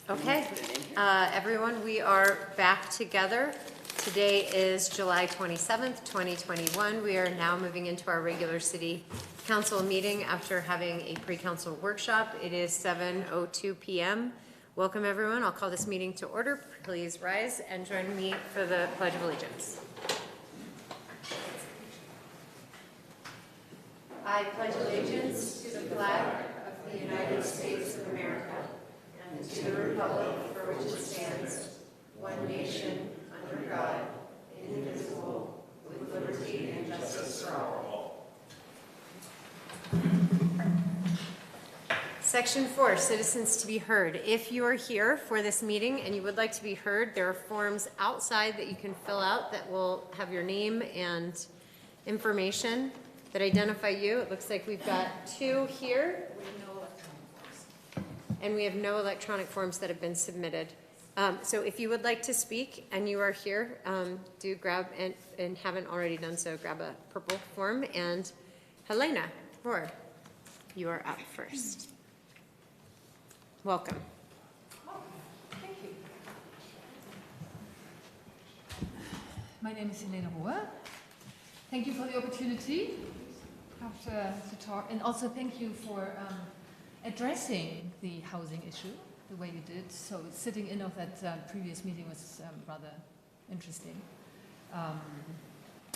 Okay, everyone, we are back together. Today is July 27th, 2021. We are now moving into our regular city council meeting after having a pre-council workshop. It is 7:02 p.m. Welcome, everyone. I'll call this meeting to order. Please rise and join me for the Pledge of Allegiance. I pledge allegiance to the flag of the United States of America and to the republic for which it stands, one nation, under God, indivisible, with liberty and justice for all. Section 4, citizens to be heard. If you are here for this meeting and you would like to be heard, there are forms outside that you can fill out that will have your name and information that identify you. It looks like we've got 2 here. And we have no electronic forms that have been submitted. So if you would like to speak and you are here, do grab, and haven't already done so, grab a purple form. And Helena Rohr, you are up first. Welcome. Thank you. My name is Helena Rohr. Thank you for the opportunity to talk, and also thank you for addressing the housing issue the way you did. So sitting in of that previous meeting was rather interesting.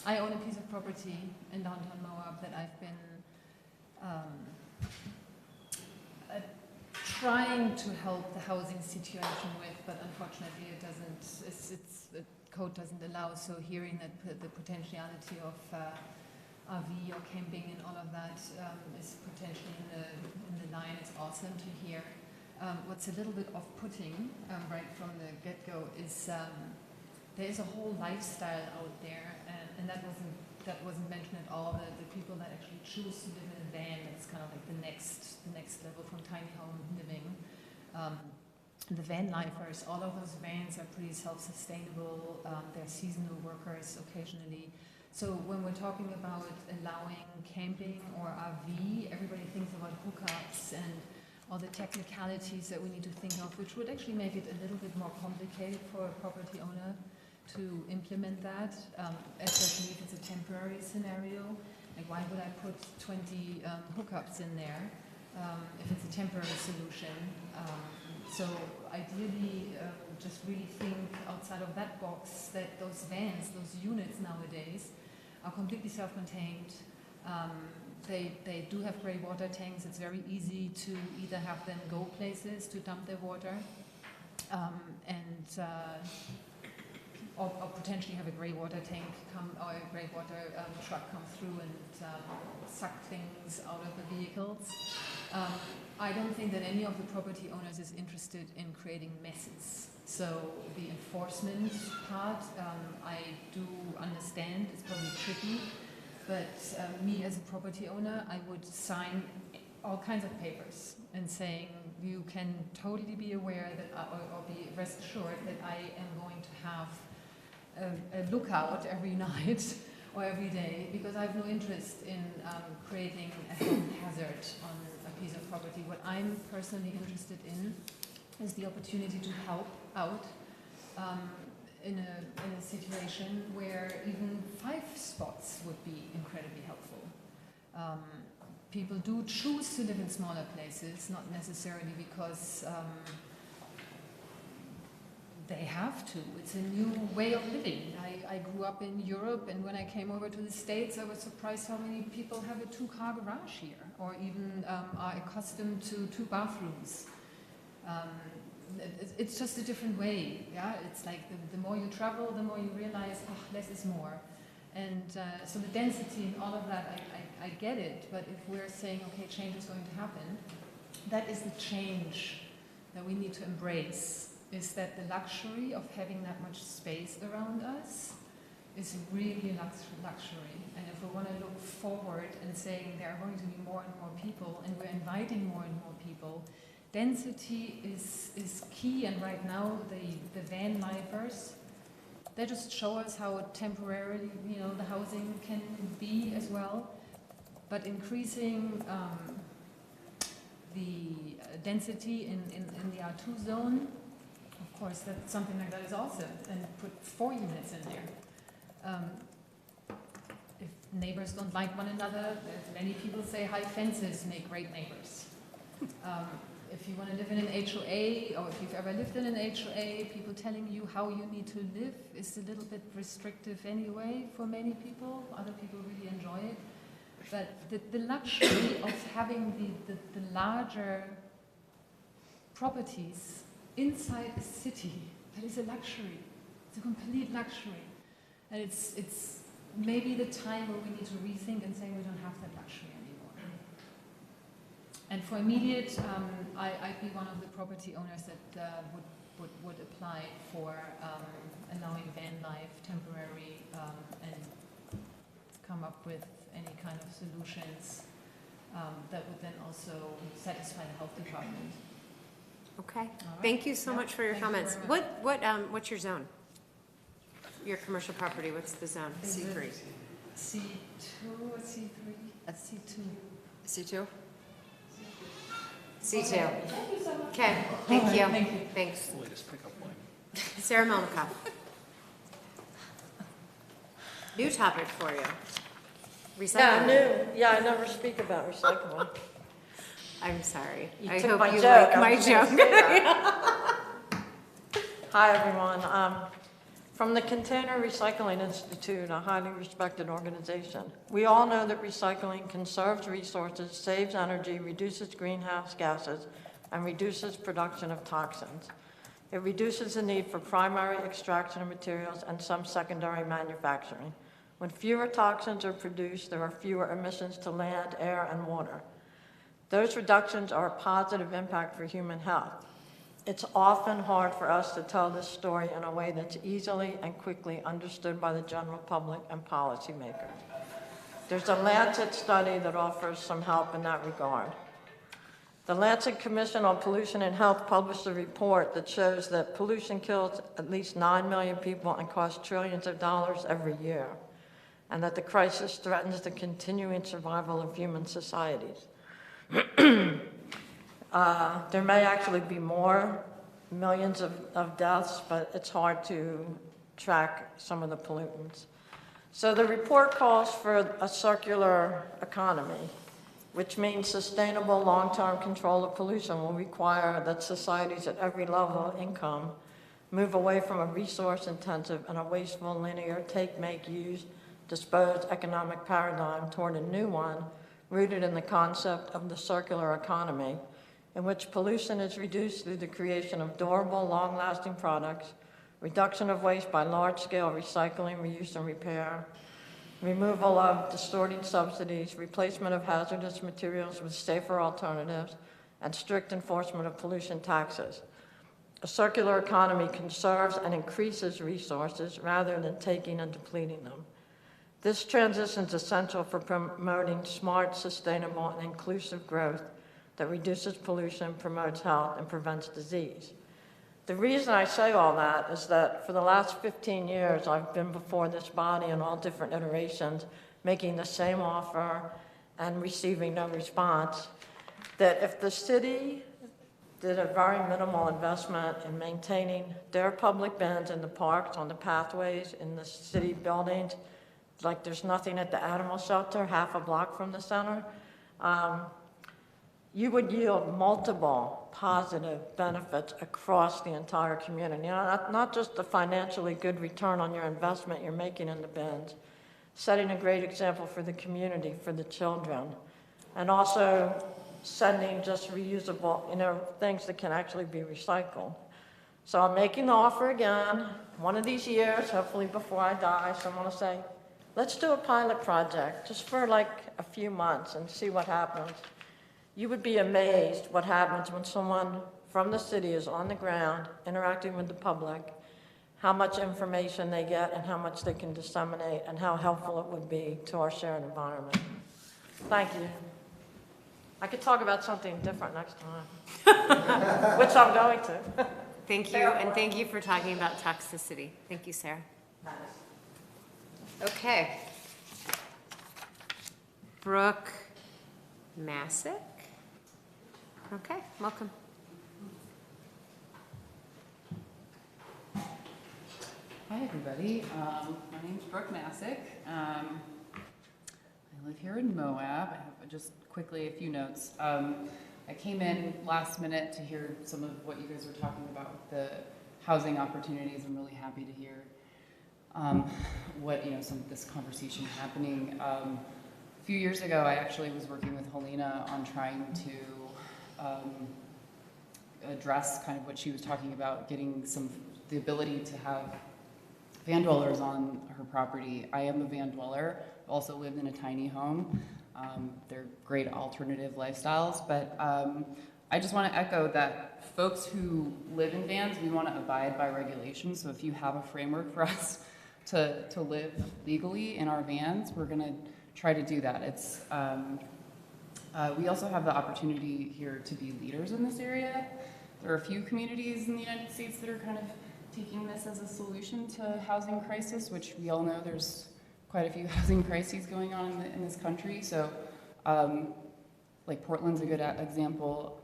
I own a piece of property in downtown Moab that I've been trying to help the housing situation with, but unfortunately it doesn't, the code doesn't allow. So hearing that the potentiality of RV or camping and all of that is potentially in the line. It's awesome to hear. What's a little bit off-putting right from the get-go is there is a whole lifestyle out there, and that wasn't mentioned at all. The people that actually choose to live in a van, that's kind of like the next level from tiny home living. The van lifers, all of those vans are pretty self-sustainable. They're seasonal workers occasionally. So when we're talking about allowing camping or RV, everybody thinks about hookups and all the technicalities that we need to think of, which would actually make it a little bit more complicated for a property owner to implement that, especially if it's a temporary scenario. Like, why would I put 20 hookups in there if it's a temporary solution? So ideally, just really think outside of that box, that those vans, those units nowadays, are completely self-contained. They do have gray water tanks. It's very easy to either have them go places to dump their water, or potentially have a gray water tank or a gray water truck come through and suck things out of the vehicles. I don't think that any of the property owners is interested in creating messes. So the enforcement part, I do understand, it's probably tricky, but me as a property owner, I would sign all kinds of papers and saying you can totally be aware that, or be rest assured that I am going to have a lookout every night or every day, because I have no interest in creating a health hazard on a piece of property. What I'm personally interested in is the opportunity to help out in a situation where even 5 spots would be incredibly helpful. People do choose to live in smaller places, not necessarily because they have to. It's a new way of living. I grew up in Europe, and when I came over to the States, I was surprised how many people have a 2-car garage here, or even are accustomed to 2 bathrooms. It's just a different way. Yeah, it's like the more you travel, the more you realize, less is more. And so the density and all of that, I get it. But if we're saying, okay, change is going to happen, that is the change that we need to embrace. Is that the luxury of having that much space around us is really luxury. And if we want to look forward and saying there are going to be more and more people, and we're inviting more and more people, density is key. And right now, the van lifers, they just show us how temporarily, the housing can be as well. But increasing the density in the R2 zone, of course, that something like that is awesome, and put 4 units in there. If neighbors don't like one another, many people say high fences make great neighbors. If you want to live in an HOA, or if you've ever lived in an HOA, people telling you how you need to live is a little bit restrictive anyway for many people. Other people really enjoy it. But the luxury of having the larger properties inside a city, that is a luxury. It's a complete luxury. And it's maybe the time where we need to rethink and say we don't have that luxury anymore. And for immediate, I'd be one of the property owners that would apply for allowing van life temporary and come up with any kind of solutions that would then also satisfy the health department. Okay, All right. thank you so much for your Thank you comments. very much. What's your zone? Your commercial property, what's the zone? Is C3? it C2 or C3? C2. C2? C2. Thank you so much. Okay, thank All right, you. thank you. Thanks. Latest pickup line. Sarah Melnikoff. New topic for you. Yeah, Recycling. I never speak about recycling. I'm sorry. You I took hope my you joke. like I my was gonna joke. say that. Hi, everyone. From the Container Recycling Institute, a highly respected organization. We all know that recycling conserves resources, saves energy, reduces greenhouse gases, and reduces production of toxins. It reduces the need for primary extraction of materials and some secondary manufacturing. When fewer toxins are produced, there are fewer emissions to land, air, and water. Those reductions are a positive impact for human health. It's often hard for us to tell this story in a way that's easily and quickly understood by the general public and policymakers. There's a Lancet study that offers some help in that regard. The Lancet Commission on Pollution and Health published a report that shows that pollution kills at least 9 million people and costs trillions of dollars every year, and that the crisis threatens the continuing survival of human societies. There may actually be more, millions of deaths, but it's hard to track some of the pollutants. So the report calls for a circular economy, which means sustainable long-term control of pollution will require that societies at every level of income move away from a resource-intensive and a wasteful, linear take, make, use, dispose economic paradigm toward a new one rooted in the concept of the circular economy, in which pollution is reduced through the creation of durable, long-lasting products, reduction of waste by large-scale recycling, reuse, and repair, removal of distorting subsidies, replacement of hazardous materials with safer alternatives, and strict enforcement of pollution taxes. A circular economy conserves and increases resources rather than taking and depleting them. This transition is essential for promoting smart, sustainable, and inclusive growth that reduces pollution, promotes health, and prevents disease. The reason I say all that is that for the last 15 years, I've been before this body in all different iterations, making the same offer and receiving no response, that if the city did a very minimal investment in maintaining their public bins in the parks, on the pathways, in the city buildings, like there's nothing at the animal shelter, half a block from the center, you would yield multiple positive benefits across the entire community. You know, not just the financially good return on your investment you're making in the bins, setting a great example for the community, for the children, and also sending just reusable, things that can actually be recycled. So I'm making the offer again. One of these years, hopefully before I die, someone will say, let's do a pilot project just for like a few months and see what happens. You would be amazed what happens when someone from the city is on the ground interacting with the public, how much information they get and how much they can disseminate and how helpful it would be to our shared environment. Thank you. I could talk about something different next time, which I'm going to. Thank you, and thank you for talking about toxicity. Thank you, Sarah. Okay. Brooke Massick? Okay, welcome. Hi, everybody. My name's Brooke Masick. I live here in Moab. I have just quickly a few notes. I came in last minute to hear some of what you guys were talking about with the housing opportunities. I'm really happy to hear what, some of this conversation happening. A few years ago, I actually was working with Helena on trying to address kind of what she was talking about, getting the ability to have van dwellers on her property. I am a van dweller, also lived in a tiny home. They're great alternative lifestyles, but I just want to echo that folks who live in vans, we want to abide by regulations. So if you have a framework for us to live legally in our vans, we're going to try to do that. It's we also have the opportunity here to be leaders in this area. There are a few communities in the United States that are kind of taking this as a solution to housing crisis, which we all know there's quite a few housing crises going on in this country. So like Portland's a good example,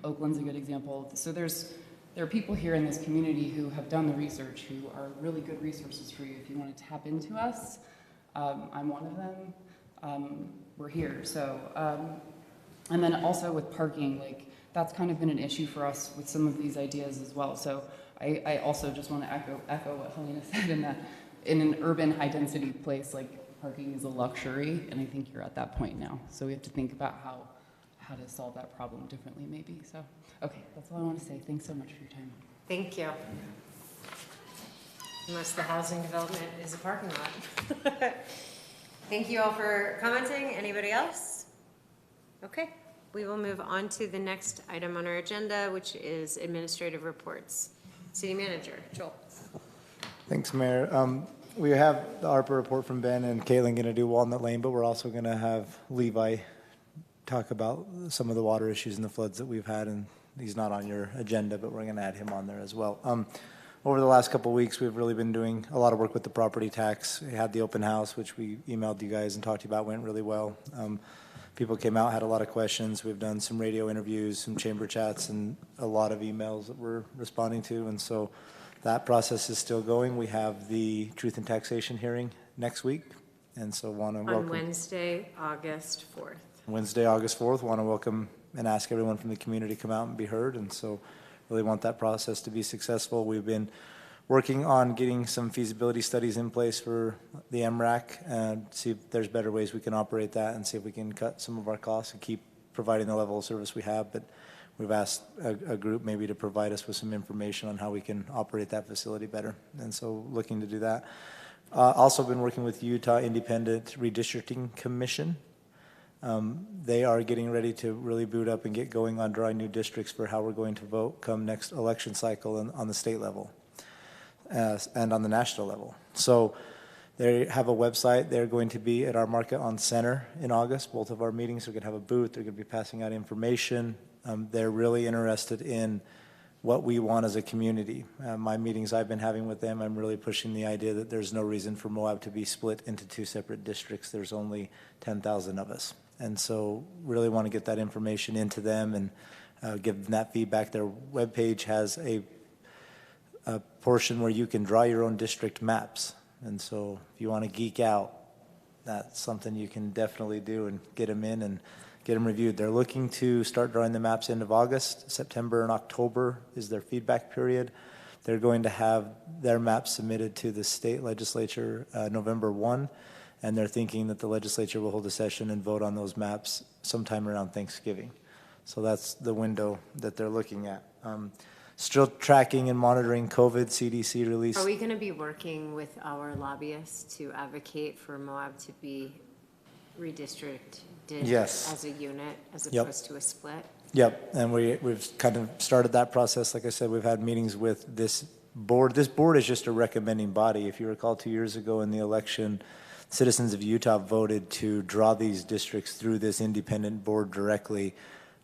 Oakland's a good example. So there are people here in this community who have done the research, who are really good resources for you if you want to tap into us. I'm one of them. We're here. So, and then also with parking, like that's kind of been an issue for us with some of these ideas as well. So I also just want to echo what Helena said in that in an urban high density place, like parking is a luxury, and I think you're at that point now. So we have to think about how to solve that problem differently maybe. So, okay, that's all I want to say. Thanks so much for your time. Thank you. Unless the housing development is a parking lot. Thank you all for commenting. Anybody else? Okay, we will move on to the next item on our agenda, which is administrative reports. City Manager, Joel. Thanks, Mayor. We have the ARPA report from Ben and Caitlin going to do Walnut Lane, but we're also going to have Levi talk about some of the water issues and the floods that we've had, and he's not on your agenda, but we're going to add him on there as well. Over the last couple of weeks, we've really been doing a lot of work with the property tax. We had the open house, which we emailed you guys and talked to you about, went really well. People came out, had a lot of questions. We've done some radio interviews, some chamber chats, and a lot of emails that we're responding to, and so that process is still going. We have the Truth and Taxation hearing next week, and so want to welcome. On Wednesday, August 4th. Wednesday, August 4th. Want to welcome and ask everyone from the community to come out and be heard, and so really want that process to be successful. We've been working on getting some feasibility studies in place for the MRAC and see if there's better ways we can operate that and see if we can cut some of our costs and keep providing the level of service we have. But we've asked a group maybe to provide us with some information on how we can operate that facility better. And so looking to do that. Also been working with Utah Independent Redistricting Commission. They are getting ready to really boot up and get going on drawing new districts for how we're going to vote come next election cycle on the state level and on the national level. So they have a website. They're going to be at our Market on Center in August. Both of our meetings are going to have a booth. They're going to be passing out information. They're really interested in what we want as a community. My meetings I've been having with them, I'm really pushing the idea that there's no reason for Moab to be split into two separate districts. There's only 10,000 of us. And so really want to get that information into them and give them that feedback. Their webpage has a portion where you can draw your own district maps. And so if you want to geek out, that's something you can definitely do and get them in and get them reviewed. They're looking to start drawing the maps end of August. September and October is their feedback period. They're going to have their maps submitted to the state legislature November 1, and they're thinking that the legislature will hold a session and vote on those maps sometime around Thanksgiving. So that's the window that they're looking at. Still tracking and monitoring COVID. CDC release. Are we going to be working with our lobbyists to advocate for Moab to be redistricted Yes. as a unit as Yep. opposed to a split? Yep, and we've kind of started that process. Like I said, we've had meetings with this board. This board is just a recommending body. If you recall 2 years ago in the election, citizens of Utah voted to draw these districts through this independent board directly.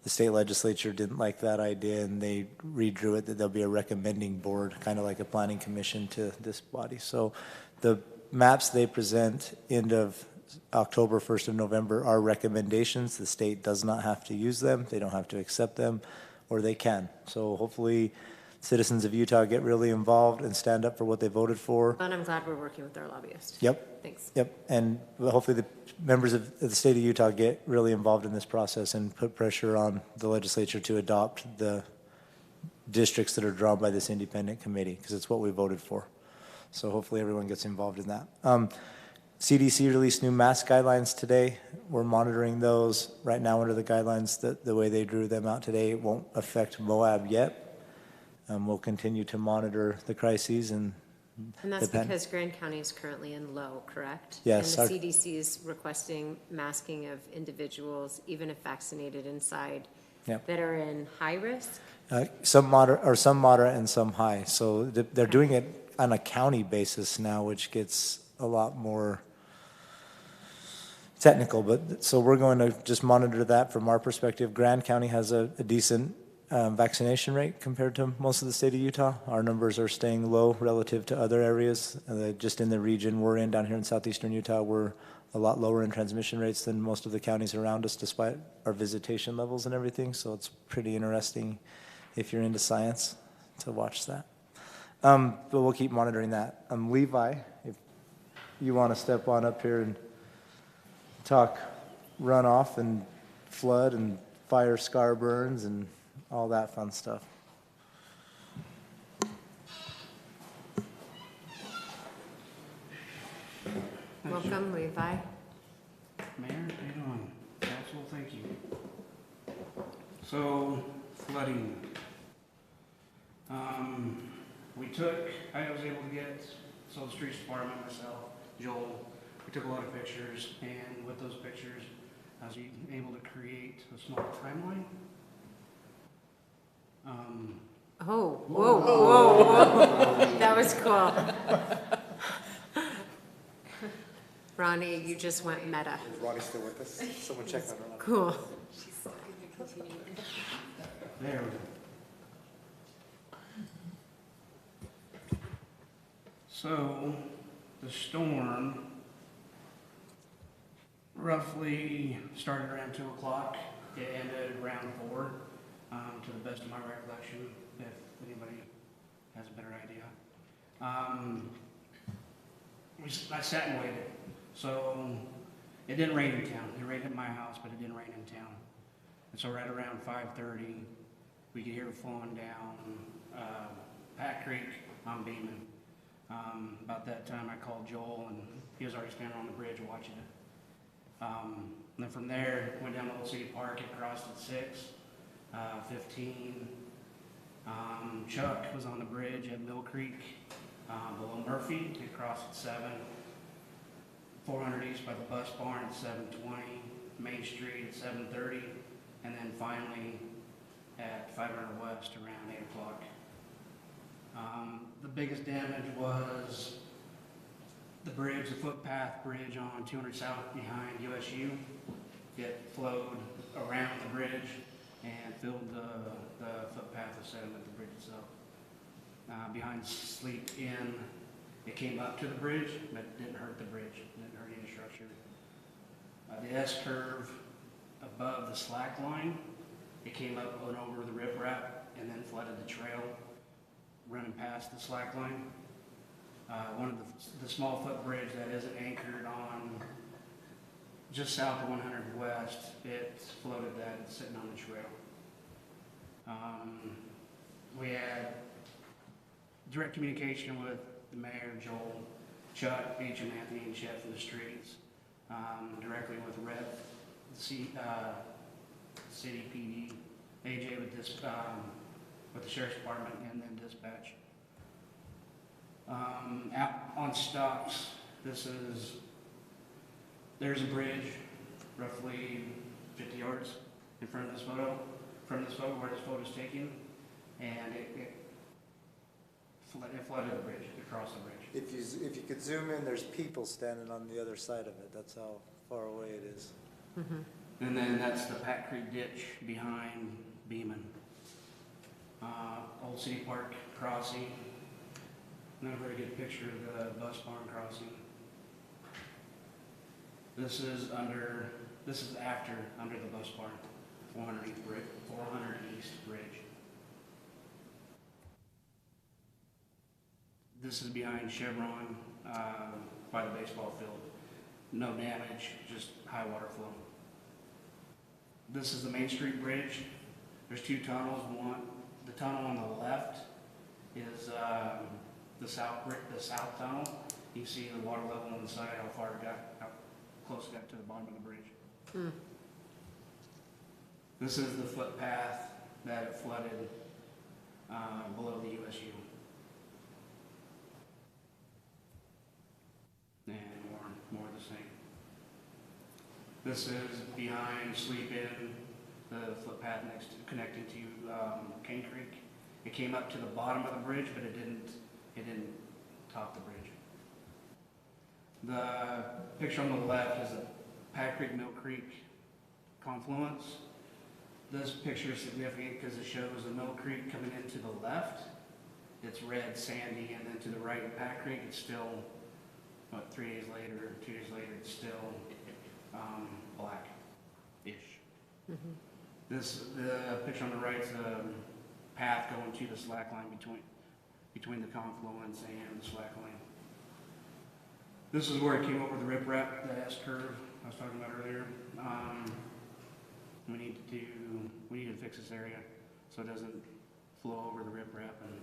The state legislature didn't like that idea, and they redrew it that there'll be a recommending board, kind of like a planning commission to this body. So the maps they present end of October, 1st of November, are recommendations. The state does not have to use them. They don't have to accept them, or they can. So hopefully, citizens of Utah get really involved and stand up for what they voted for. And I'm glad we're working with our lobbyist. Yep. Thanks. Yep, and hopefully the members of the state of Utah get really involved in this process and put pressure on the legislature to adopt the districts that are drawn by this independent committee, because it's what we voted for. So hopefully everyone gets involved in that. CDC released new mask guidelines today. We're monitoring those right now under the guidelines. The way they drew them out today, it won't affect Moab yet. We'll continue to monitor the crises and And that's Depend- because Grand County is currently in low, correct? Yes, And our- the CDC is requesting masking of individuals, even if vaccinated inside, Yep. that are in high risk? Some moderate and some high. So they're doing it on a county basis now, which gets a lot more technical. But so we're going to just monitor that from our perspective. Grand County has a decent vaccination rate compared to most of the state of Utah. Our numbers are staying low relative to other areas. Just in the region we're in down here in southeastern Utah, we're a lot lower in transmission rates than most of the counties around us, despite our visitation levels and everything. So it's pretty interesting if you're into science to watch that. But we'll keep monitoring that. Levi, if you want to step on up here and talk runoff and flood and fire scar burns and all that fun stuff. Welcome, Levi. Mayor, how you doing? Council, thank you. So, flooding. I was able to get, so the streets department, myself, Joel, we took a lot of pictures, and with those pictures, I was able to create a small timeline. Oh, whoa, whoa, whoa. That was cool. Ronnie, you just went meta. Is Ronnie still with us? Someone check on Ronnie. Cool. There we go. So, the storm roughly started around 2 o'clock. It ended around 4, to the best of my recollection, if anybody has a better idea. I sat and waited. So, it didn't rain in town. It rained at my house, but it didn't rain in town. And so right around 5:30, we could hear it flowing down Pat Creek on Beeman. About that time, I called Joel, and he was already standing on the bridge watching it. And then from there, went down to Old City Park, it crossed at 6, 15. Chuck was on the bridge at Mill Creek, below Murphy, it crossed at 7. 400 East by the bus barn at 7:20, Main Street at 7:30, and then finally at 500 West around 8 o'clock. The biggest damage was the bridge, the footpath bridge on 200 South behind USU. It flowed around the bridge and filled the footpath with sediment, the bridge itself. Behind Sleep Inn, it came up to the bridge, but it didn't hurt the bridge, it didn't hurt any structure. The S-curve above the slack line, it came up and over the riprap and then flooded the trail running past the slack line. One of the small footbridge that isn't anchored on just south of 100 West, it floated that, it's sitting on the trail. We had direct communication with the mayor, Joel, Chuck, Beecham, Anthony, and Chet from the streets, directly with Rep, City PD, AJ with this, with the sheriff's department, and then dispatch. Out on Stocks, there's a bridge roughly 50 yards in front of this photo, where this photo is taken, and it flooded the bridge, it crossed the bridge. If you could zoom in, there's people standing on the other side of it. That's how far away it is. And then that's the Pat Creek ditch behind Beeman. Old City Park crossing. Not a very good picture of the bus barn crossing. This is after, under the bus barn, 400 East Bridge. This is behind Chevron, by the baseball field. No damage, just high water flow. This is the Main Street Bridge. There's two tunnels. The tunnel on the left is the south tunnel. You can see the water level on the side, how close it got to the bottom of the bridge. This is the footpath that it flooded below the USU. And more of the same. This is behind Sleep Inn, the footpath connecting to Cane Creek. It came up to the bottom of the bridge, but it didn't top the bridge. The picture on the left is a Pat Creek, Mill Creek confluence. This picture is significant because it shows the Mill Creek coming in to the left. It's red, sandy, and then to the right in Pat Creek, it's still, 2 days later, it's still black-ish. The picture on the right is a path going to the slack line between the confluence and the slack line. This is where it came over the riprap, that S curve I was talking about earlier. We need to fix this area so it doesn't flow over the riprap and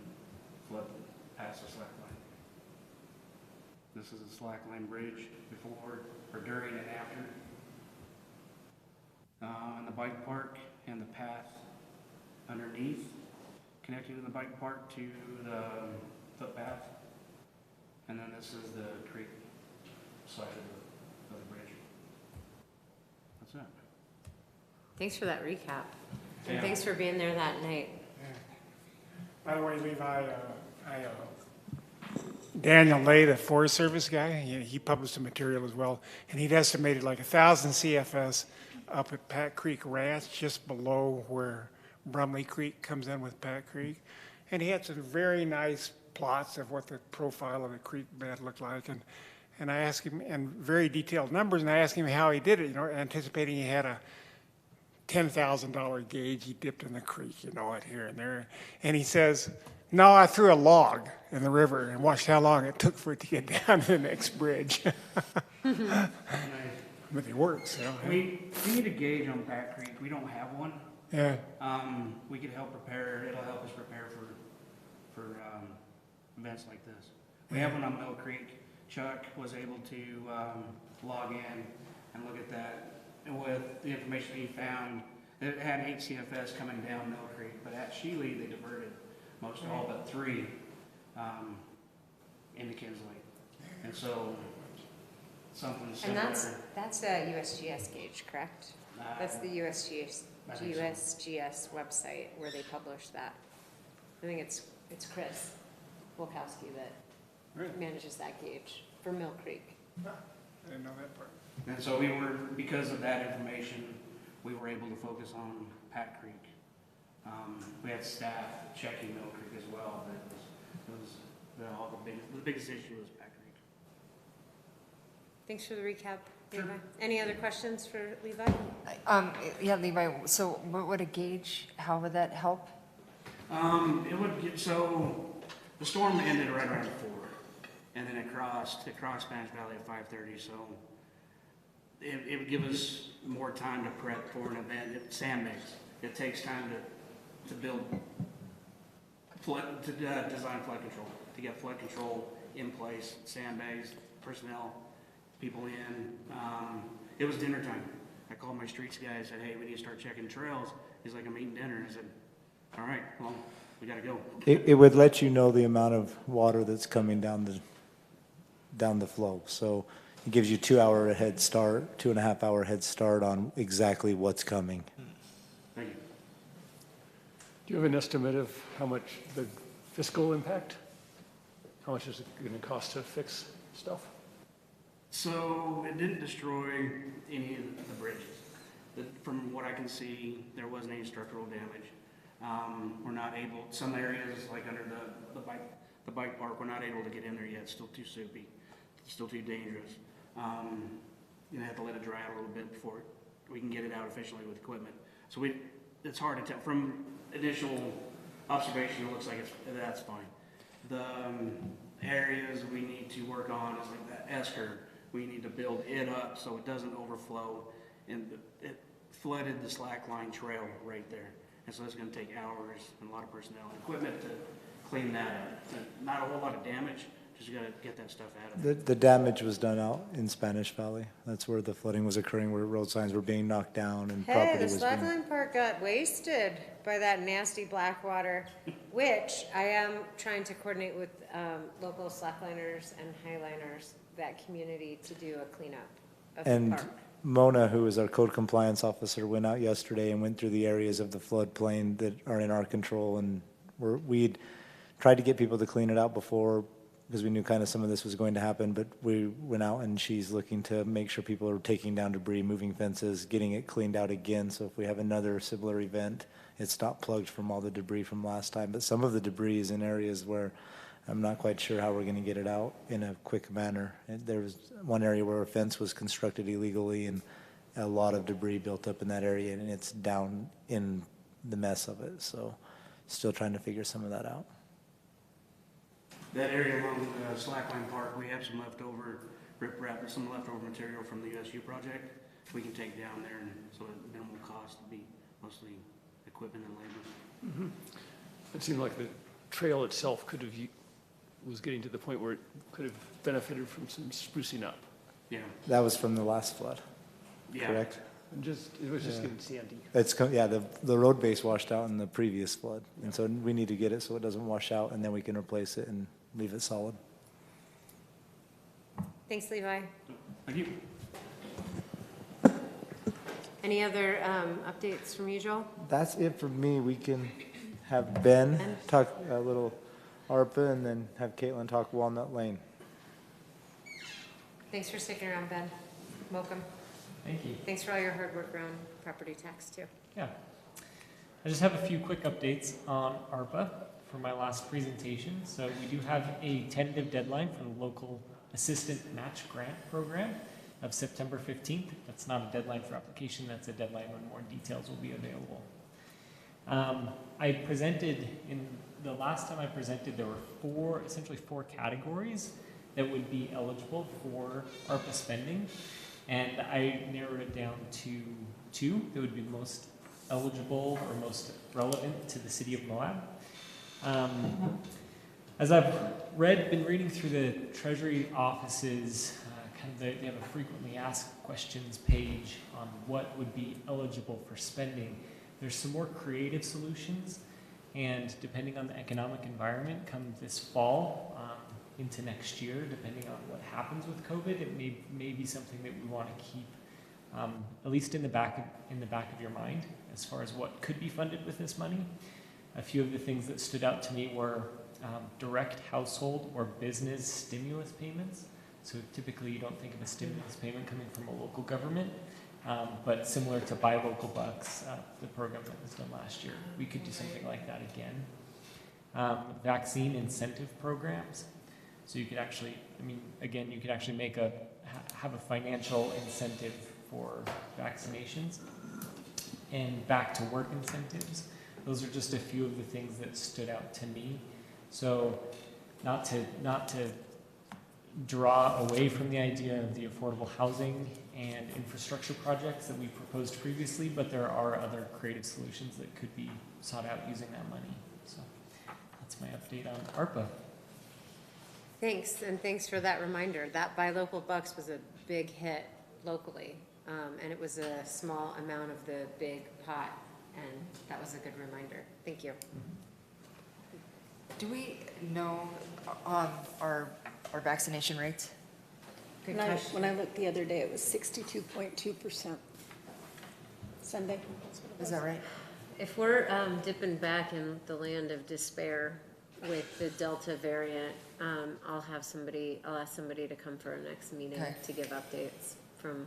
flood past the slack line. This is a slack line bridge before, or during, and after. And the bike park and the path underneath, connecting to the bike park to the footpath. And then this is the creek side of the bridge. That's it. Thanks for that recap. And Yeah. thanks for being there that night. By the way, Levi, Daniel Lay, the Forest Service guy, he published some material as well, and he'd estimated like 1,000 CFS up at Pat Creek Ranch, just below where Brumley Creek comes in with Pat Creek. And he had some very nice plots of what the profile of the creek bed looked like. And I asked him, and very detailed numbers, and I asked him how he did it, anticipating he had a $10,000 gauge he dipped in the creek, at here and there. And he says, no, I threw a log in the river and watched how long it took for it to get down to the next bridge. But it works. We need a gauge on Pat Creek. We don't have one. Yeah. We could help prepare. It'll help us prepare for events like this. We have one on Mill Creek. Chuck was able to log in and look at that. And with the information he found, it had 8 CFS coming down Mill Creek, but at Shealy they diverted most all but 3 into Kinsley. And so something And similar. that's a USGS gauge, correct? That's the USGS I think so. USGS website where they publish that. I think it's Chris Wilkowski that manages that gauge for Mill Creek. I didn't know that part. And so because of that information, we were able to focus on Pat Creek. We had staff checking Mill Creek as well, but the biggest issue was Pat Creek. Thanks for the recap, Levi. Any other questions for Levi? Yeah, Levi, so what would a gauge, how would that help? So the storm ended right around 4, and then it crossed Spanish Valley at 5:30. So it would give us more time to prep for an event. Sandbags. It takes time to build design flood control, to get flood control in place, sandbags, personnel, people in. It was dinner time. I called my streets guy. I said, hey, we need to start checking trails. He's like, I'm eating dinner. I said, all right, well, we got to go. It would let you know the amount of water that's coming down the flow. So it gives you 2-hour head start, 2.5-hour head start on exactly what's coming. Thank you. Do you have an estimate of how much the fiscal impact? How much is it going to cost to fix stuff? So it didn't destroy any of the bridges. From what I can see, there wasn't any structural damage. We're not able, some areas like under the bike park, we're not able to get in there yet. It's still too soupy, it's still too dangerous. gonna have to let it dry out a little bit before we can get it out efficiently with equipment. So it's hard to tell. From initial observation, it looks like that's fine. The areas we need to work on is like that esker. We need to build it up so it doesn't overflow, and it flooded the slack line trail right there. And so it's gonna take hours and a lot of personnel and equipment to clean that up. And not a whole lot of damage, just gotta get that stuff out of it. The damage was done out in Spanish Valley. That's where the flooding was occurring, where road signs were being knocked down and Hey, property the was being. Slackline Park got wasted by that nasty black water, which I am trying to coordinate with local slackliners and highliners, that community, to do a cleanup of the And park. Mona, who is our code compliance officer, went out yesterday and went through the areas of the floodplain that are in our control, and we'd tried to get people to clean it out before, because we knew kind of some of this was going to happen, but we went out and she's looking to make sure people are taking down debris, moving fences, getting it cleaned out again, so if we have another similar event, it's not plugged from all the debris from last time. But some of the debris is in areas where I'm not quite sure how we're gonna get it out in a quick manner. And there was one area where a fence was constructed illegally and a lot of debris built up in that area, and it's down in the mess of it, so still trying to figure some of that out. That area along Slackline Park, we have some leftover riprap or some leftover material from the USU project. We can take down there, and so at minimal cost to be mostly equipment and labor. It seemed like the trail itself was getting to the point where it could have benefited from some sprucing up. Yeah, That was from the last flood, yeah. correct? And it was just Yeah. getting sandy. The road base washed out in the previous flood, and so we need to get it so it doesn't wash out, and then we can replace it and leave it solid. Thanks, Levi. Thank you. Any other updates from you, Joel? That's it for me. We can have Ben talk a little ARPA, and then have Caitlin talk Walnut Lane. Thanks for sticking around, Ben. Welcome. Thank you. Thanks for all your hard work around property tax, too. Yeah. I just have a few quick updates on ARPA for my last presentation. So we do have a tentative deadline for the local assistant match grant program of September 15th. That's not a deadline for application, that's a deadline when more details will be available. I presented, the last time I presented, there were essentially four categories that would be eligible for ARPA spending. And I narrowed it down to two that would be most eligible or most relevant to the city of Moab. As I've been reading through the Treasury office's they have a frequently asked questions page on what would be eligible for spending. There's some more creative solutions, and depending on the economic environment, come this fall into next year, depending on what happens with COVID, it may be something that we want to keep at least in the back of your mind as far as what could be funded with this money. A few of the things that stood out to me were direct household or business stimulus payments. So typically you don't think of a stimulus payment coming from a local government, but similar to Buy Local Bucks, the program that was done last year, we could do something like that again. Vaccine incentive programs. So you could actually, you could actually have a financial incentive for vaccinations, and back to work incentives. Those are just a few of the things that stood out to me. So not to draw away from the idea of the affordable housing and infrastructure projects that we proposed previously, but there are other creative solutions that could be sought out using that money. So that's my update on ARPA. Thanks, and thanks for that reminder. That Buy Local Bucks was a big hit locally, and it was a small amount of the big pot, and that was a good reminder. Thank you. Do we know our vaccination rates? Good When question. I looked the other day, it was 62.2%. Sunday. Is that right? If we're dipping back in the land of despair with the Delta variant, I'll ask somebody to come for our next meeting Okay. to give updates from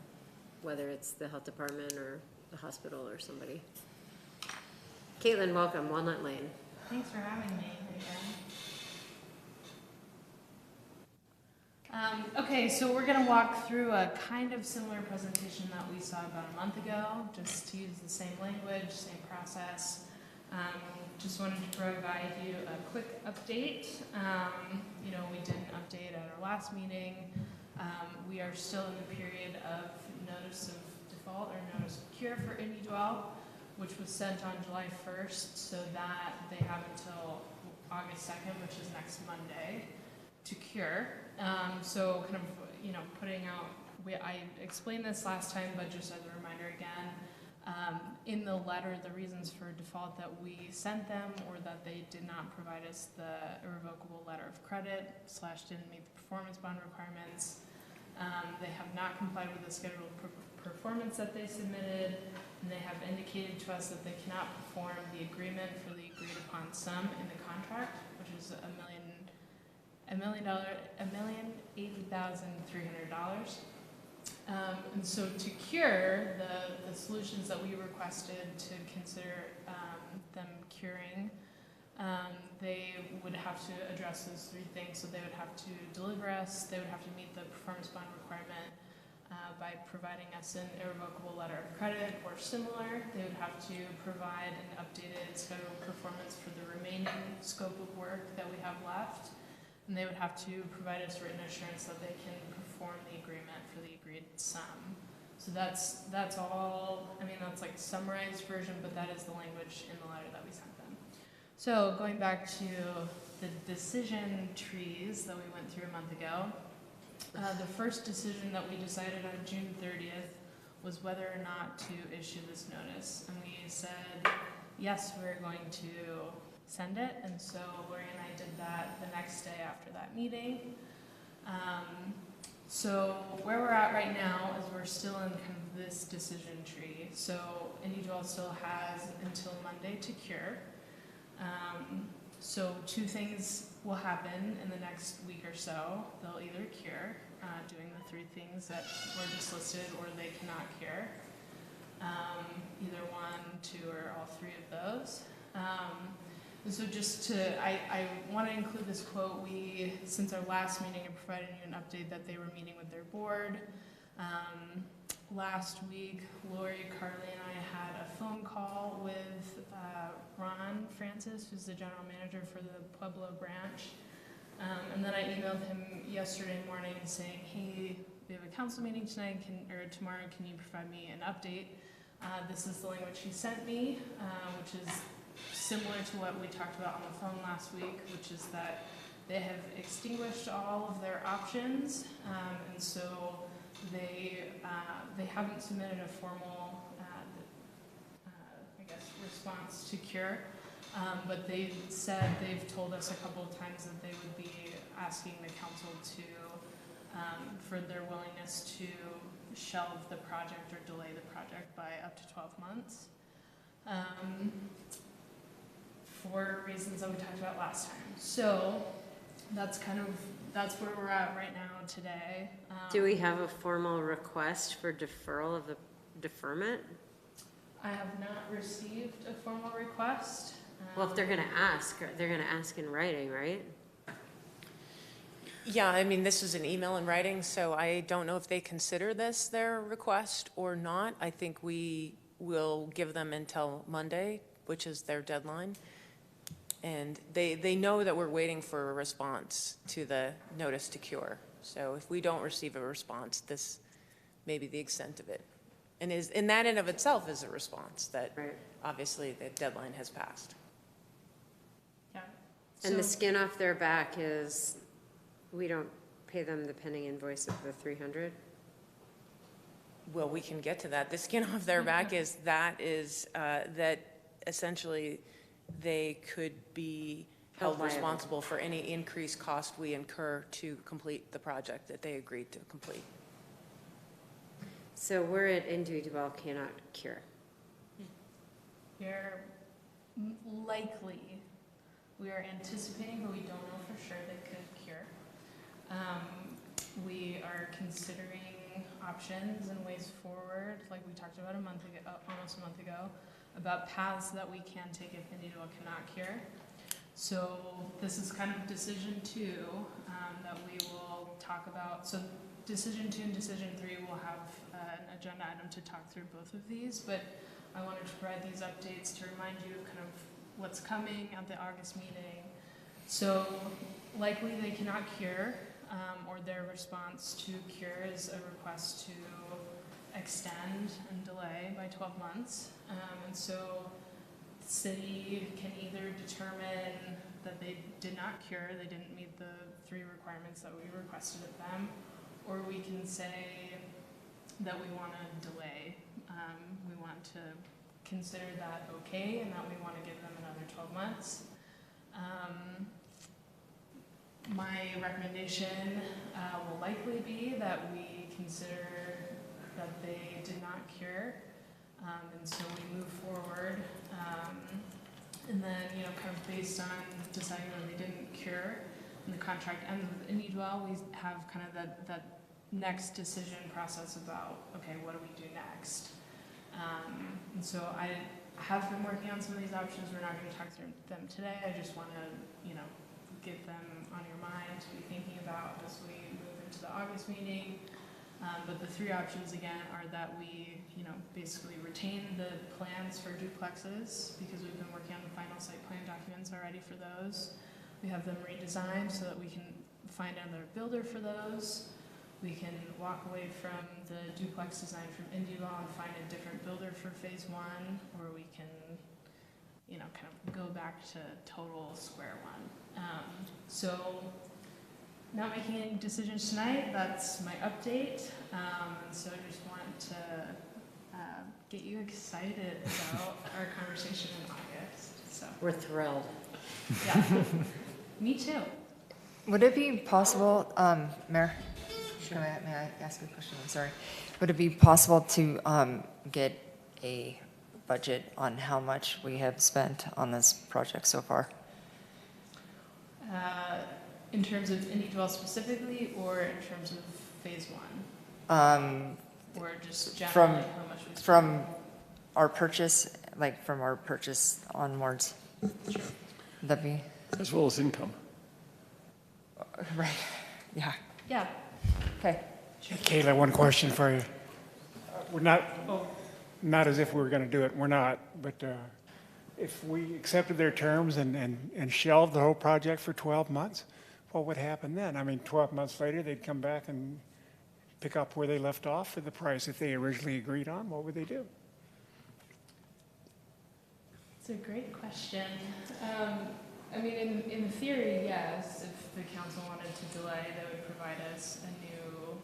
whether it's the health department or the hospital or somebody. Caitlin, welcome, Walnut Lane. Thanks for having me again. Okay, so we're gonna walk through a kind of similar presentation that we saw about a month ago, just to use the same language, same process. Just wanted to provide you a quick update. You know, we did an update at our last meeting. We are still in the period of notice of default or notice of cure for IndyDwell, which was sent on July 1st, so that they have until August 2nd, which is next Monday, to cure. So kind of, you know, putting out, I explained this last time, but just as a reminder again, in the letter, the reasons for default that we sent them, or that they did not provide us the irrevocable letter of credit / didn't meet the performance bond requirements. They have not complied with the scheduled performance that they submitted, and they have indicated to us that they cannot perform the agreement for the agreed upon sum in the contract, which is $1,080,300. And so to cure, the solutions that we requested to consider them curing, they would have to address those three things. So they would have to deliver us, they would have to meet the performance bond requirement by providing us an irrevocable letter of credit or similar. They would have to provide an updated scheduled performance for the remaining scope of work that we have left. And they would have to provide us written assurance that they can perform the agreement for the agreed sum. So that's all, I mean, that's like summarized version, but that is the language in the letter that we sent them. So going back to the decision trees that we went through a month ago, the first decision that we decided on June 30th was whether or not to issue this notice. And we said, yes, we're going to send it. And so Lori and I did that the next day after that meeting. So where we're at right now is we're still in kind of this decision tree. So IndyDwell still has until Monday to cure. So two things will happen in the next week or so. They'll either cure, doing the three things that were just listed, or they cannot cure. Either one, two, or all three of those. And so just to, I want to include this quote. We, since our last meeting, I provided you an update that they were meeting with their board. Last week, Lori, Carly, and I had a phone call with Ron Francis, who's the general manager for the Pueblo branch. And then I emailed him yesterday morning saying, hey, we have a council meeting tonight, or tomorrow, can you provide me an update? This is the language he sent me, which is similar to what we talked about on the phone last week, which is that they have extinguished all of their options, and so they haven't submitted a formal, I guess, response to cure, but they said, they've told us a couple of times that they would be asking the council to, for their willingness to shelve the project or delay the project by up to 12 months. For reasons that we talked about last time. So that's where we're at right now today. Do we have a formal request for deferral of the deferment? I have not received a formal request. Well, if they're gonna ask, they're gonna ask in writing, right? Yeah, I mean, this is an email in writing, so I don't know if they consider this their request or not. I think we will give them until Monday, which is their deadline. And they know that we're waiting for a response to the notice to cure. So if we don't receive a response, this may be the extent of it. And that in of itself is a response that obviously the deadline has passed. Yeah. And the skin off their back is, we don't pay them the pending invoice of the 300? Well, we can get to that. The skin off their back is that essentially they could be held responsible for any increased cost we incur to complete the project that they agreed to complete. So we're at IndyDwell cannot cure. We're likely, we are anticipating, but we don't know for sure they could cure. We are considering options and ways forward, like we talked about almost a month ago, about paths that we can take if IndyDwell cannot cure. So this is kind of decision 2 that we will talk about. So decision 2 and decision 3 will have an agenda item to talk through both of these, but I wanted to provide these updates to remind you of kind of what's coming at the August meeting. So likely they cannot cure, or their response to cure is a request to extend and delay by 12 months. And so the city can either determine that they did not cure, they didn't meet the 3 requirements that we requested of them, or we can say that we want to delay. We want to consider that okay, and that we want to give them another 12 months. My recommendation will likely be that we consider that they did not cure, and so we move forward. And then, kind of based on deciding that they didn't cure, and the contract ends with IndieDwell, we have kind of that next decision process about, okay, what do we do next? And so I have been working on some of these options. We're not going to talk through them today. I just want to, get them on your mind to be thinking about as we move into the August meeting. But the 3 options again are that we, basically retain the plans for duplexes because we've been working on the final site plan documents already for those. We have them redesigned so that we can find another builder for those. We can walk away from the duplex design from IndieLaw and find a different builder for phase 1, or we can, kind of go back to total square one. So not making any decisions tonight, that's my update. And so I just want to get you excited about our conversation in August. So We're thrilled. yeah, me too. Would it be possible, Mayor? May I ask a question? I'm sorry. Would it be possible to get a budget on how much we have spent on this project so far? In terms of IndieDwell specifically, or in terms of phase 1? Or just generally how much we spent? From our purchase, onwards? Sure. Would that be? As well as income. Right, yeah. Yeah. Okay. Kayla, one question for you. We're not as if we were going to do it, we're not, but if we accepted their terms and shelved the whole project for 12 months, what would happen then? I mean, 12 months later, they'd come back and pick up where they left off for the price that they originally agreed on. What would they do? It's a great question. I mean, in theory, yes. If the council wanted to delay, they would provide us a new,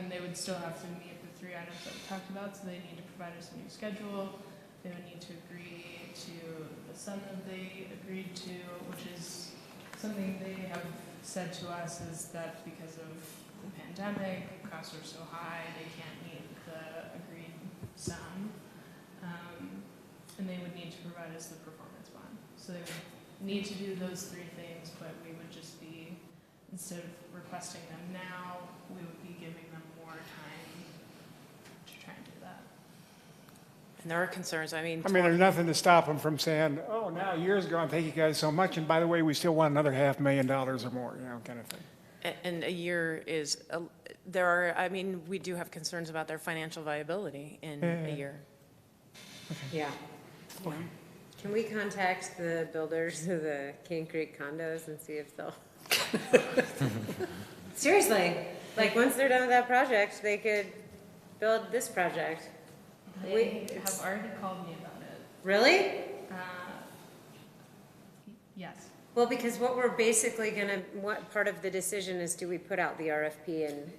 they would still have to meet the 3 items that we talked about, so they need to provide us a new schedule. They would need to agree to the sum that they agreed to, which is something they have said to us is that because of the pandemic, costs are so high, they can't meet the agreed sum. And they would need to provide us the performance bond. So they would need to do those 3 things, but we would just be, instead of requesting them now, we would be giving them more time to try and do that. And there are concerns, there's nothing to stop them from saying, oh, now years ago, thank you guys so much, and by the way, we still want another $500,000 or more, kind of thing. And a year is, we do have concerns about their financial viability in a year. Yeah. Can we contact the builders of the King Creek condos and see if they'll... Seriously, once they're done with that project, they could build this project. They have already called me about it. Really? Yes. Well, because what we're basically what part of the decision is, do we put out the RFP and,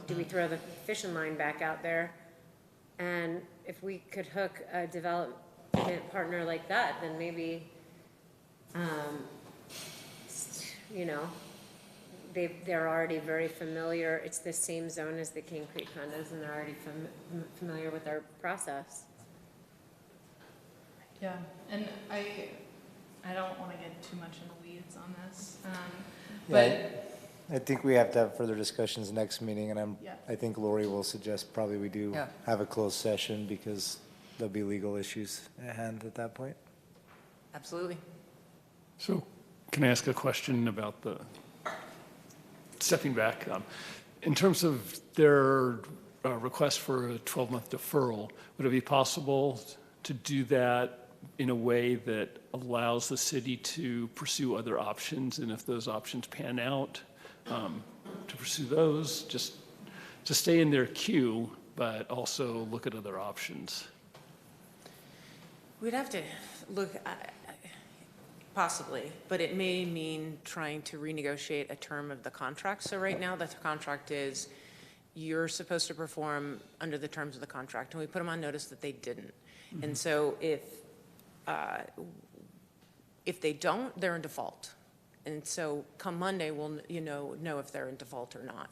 do we throw the fishing line back out there? And if we could hook a development partner like that, then maybe, they're already very familiar. It's the same zone as the King Creek condos, and they're already familiar with our process. Yeah, and I don't want to get too much in the weeds on this, but I think we have to have further discussions next meeting, and Yeah. I think Lori will suggest probably we do Yeah. have a closed session because there'll be legal issues at hand at that point. Absolutely. So can I ask a question about the, stepping back, in terms of their request for a 12-month deferral, would it be possible to do that in a way that allows the city to pursue other options, and if those options pan out, to pursue those, just to stay in their queue, but also look at other options? We'd have to look, possibly, but it may mean trying to renegotiate a term of the contract. So right now, the contract is, you're supposed to perform under the terms of the contract, and we put them on notice that they didn't. And so if they don't, they're in default. And so come Monday, we'll know if they're in default or not.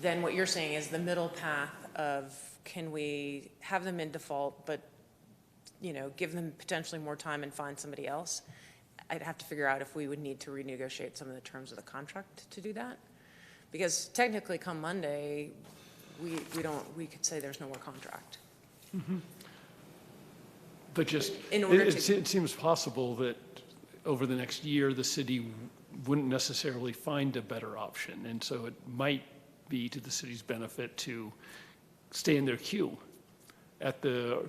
Then what you're saying is the middle path of, can we have them in default, but give them potentially more time and find somebody else? I'd have to figure out if we would need to renegotiate some of the terms of the contract to do that. Because technically, come Monday, we could say there's no more contract. Mm-hmm. But just, In order it seems possible that over the next year, the city wouldn't necessarily find a better option. And so it might be to the city's benefit to stay in their queue at the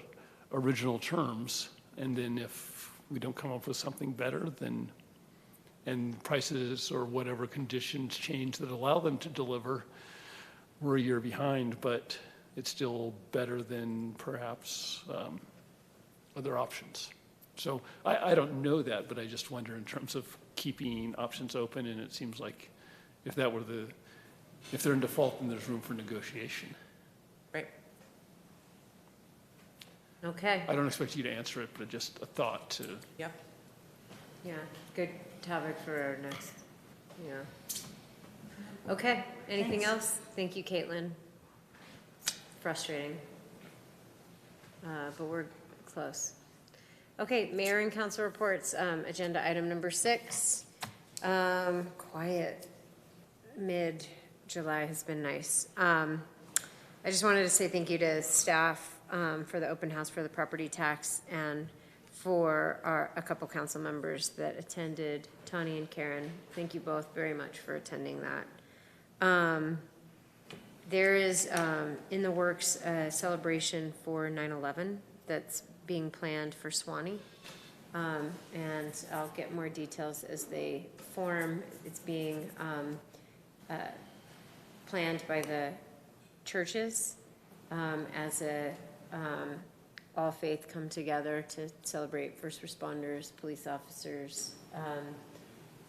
original terms. And then if we don't come up with something better, then, and prices or whatever conditions change that allow them to deliver, we're a year behind, but it's still better than perhaps other options. So I don't know that, but I just wonder in terms of keeping options open, and it seems like if that were if they're in default, then there's room for negotiation. Right. Okay. I don't expect you to answer it, but just a thought to. Yep. Yeah, good topic for our next, yeah. Okay, anything else? Thank you, Caitlin. Frustrating. But we're close. Okay, mayor and council reports, agenda item number 6. Quiet mid-July has been nice. I just wanted to say thank you to staff for the open house for the property tax, and for a couple council members that attended, Tani and Karen. Thank you both very much for attending that. There is in the works a celebration for 9/11 that's being planned for Suwannee. And I'll get more details as they form. It's being planned by the churches as a all faith come together to celebrate first responders, police officers,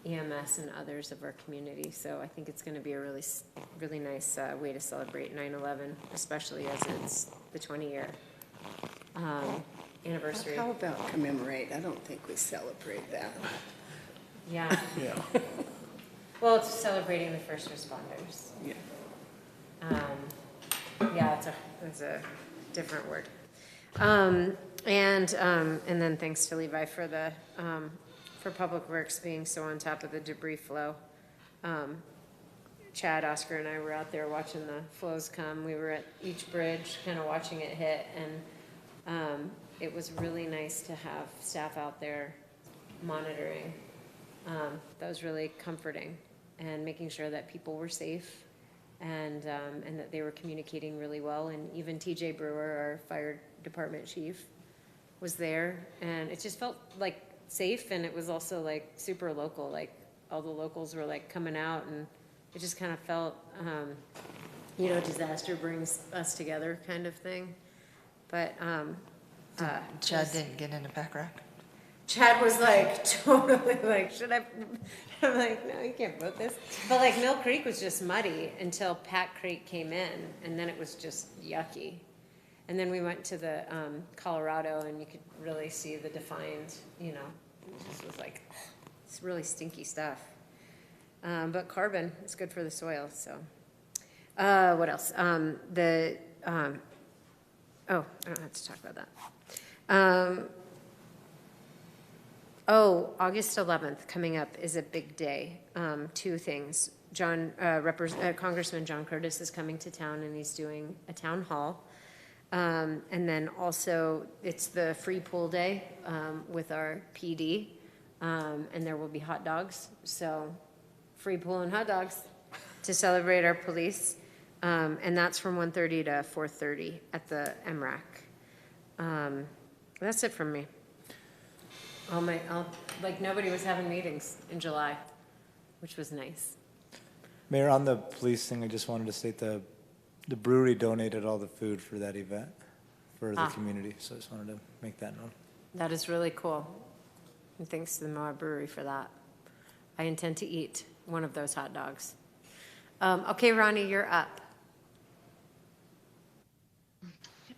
EMS, and others of our community. So I think it's going to be a really nice way to celebrate 9/11, especially as it's the 20-year anniversary. How about commemorate? I don't think we celebrate that. Yeah. Yeah. Well, it's celebrating the first responders. Yeah. Yeah, it's a different word. And then thanks to Levi for Public Works being so on top of the debris flow. Chad, Oscar, and I were out there watching the flows come. We were at each bridge, kind of watching it hit, and it was really nice to have staff out there monitoring. That was really comforting, and making sure that people were safe, and that they were communicating really well. And even TJ Brewer, our fire department chief, was there, and it just felt like safe, and it was also like super local. Like all the locals were like coming out, and it just kind of felt, disaster brings us together kind of thing. But Chad didn't get in a back rack? Chad was like totally like, should I? I'm like, no, you can't vote this. But like Mill Creek was just muddy until Pat Creek came in, and then it was just yucky. And then we went to the Colorado, and you could really see the defined, it just was like, it's really stinky stuff. But carbon is good for the soil, so. What else? I don't have to talk about that. August 11th coming up is a big day. 2 things. Congressman John Curtis is coming to town, and he's doing a town hall. And then also it's the free pool day with our PD. and there will be hot dogs, so free pool and hot dogs to celebrate our police. And that's from 1:30 to 4:30 at the MRAC. That's it from me. Like, nobody was having meetings in July, which was nice. Mayor, on the police thing, I just wanted to state the brewery donated all the food for that event for the community, so I just wanted to make that known. That is really cool. And thanks to the Moab Brewery for that. I intend to eat one of those hot dogs. Okay, Ronnie, you're up.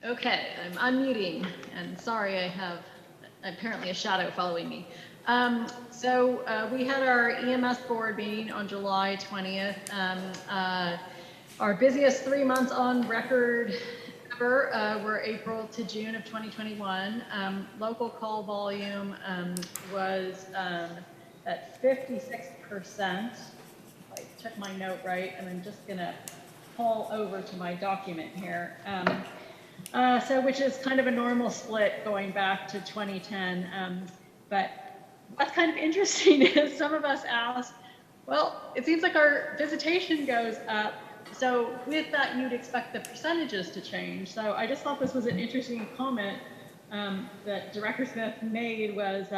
Okay, I'm unmuting, and sorry, I have apparently a shadow following me. We had our EMS board meeting on July 20th. Our busiest 3 months on record ever were April to June of 2021. Local call volume was at 56%. If I check my note right, and I'm just gonna pull over to my document here. Which is kind of a normal split going back to 2010. But what's kind of interesting is some of us asked, well, it seems like our visitation goes up. So with that, you'd expect the percentages to change. So I just thought this was an interesting comment that Director Smith made was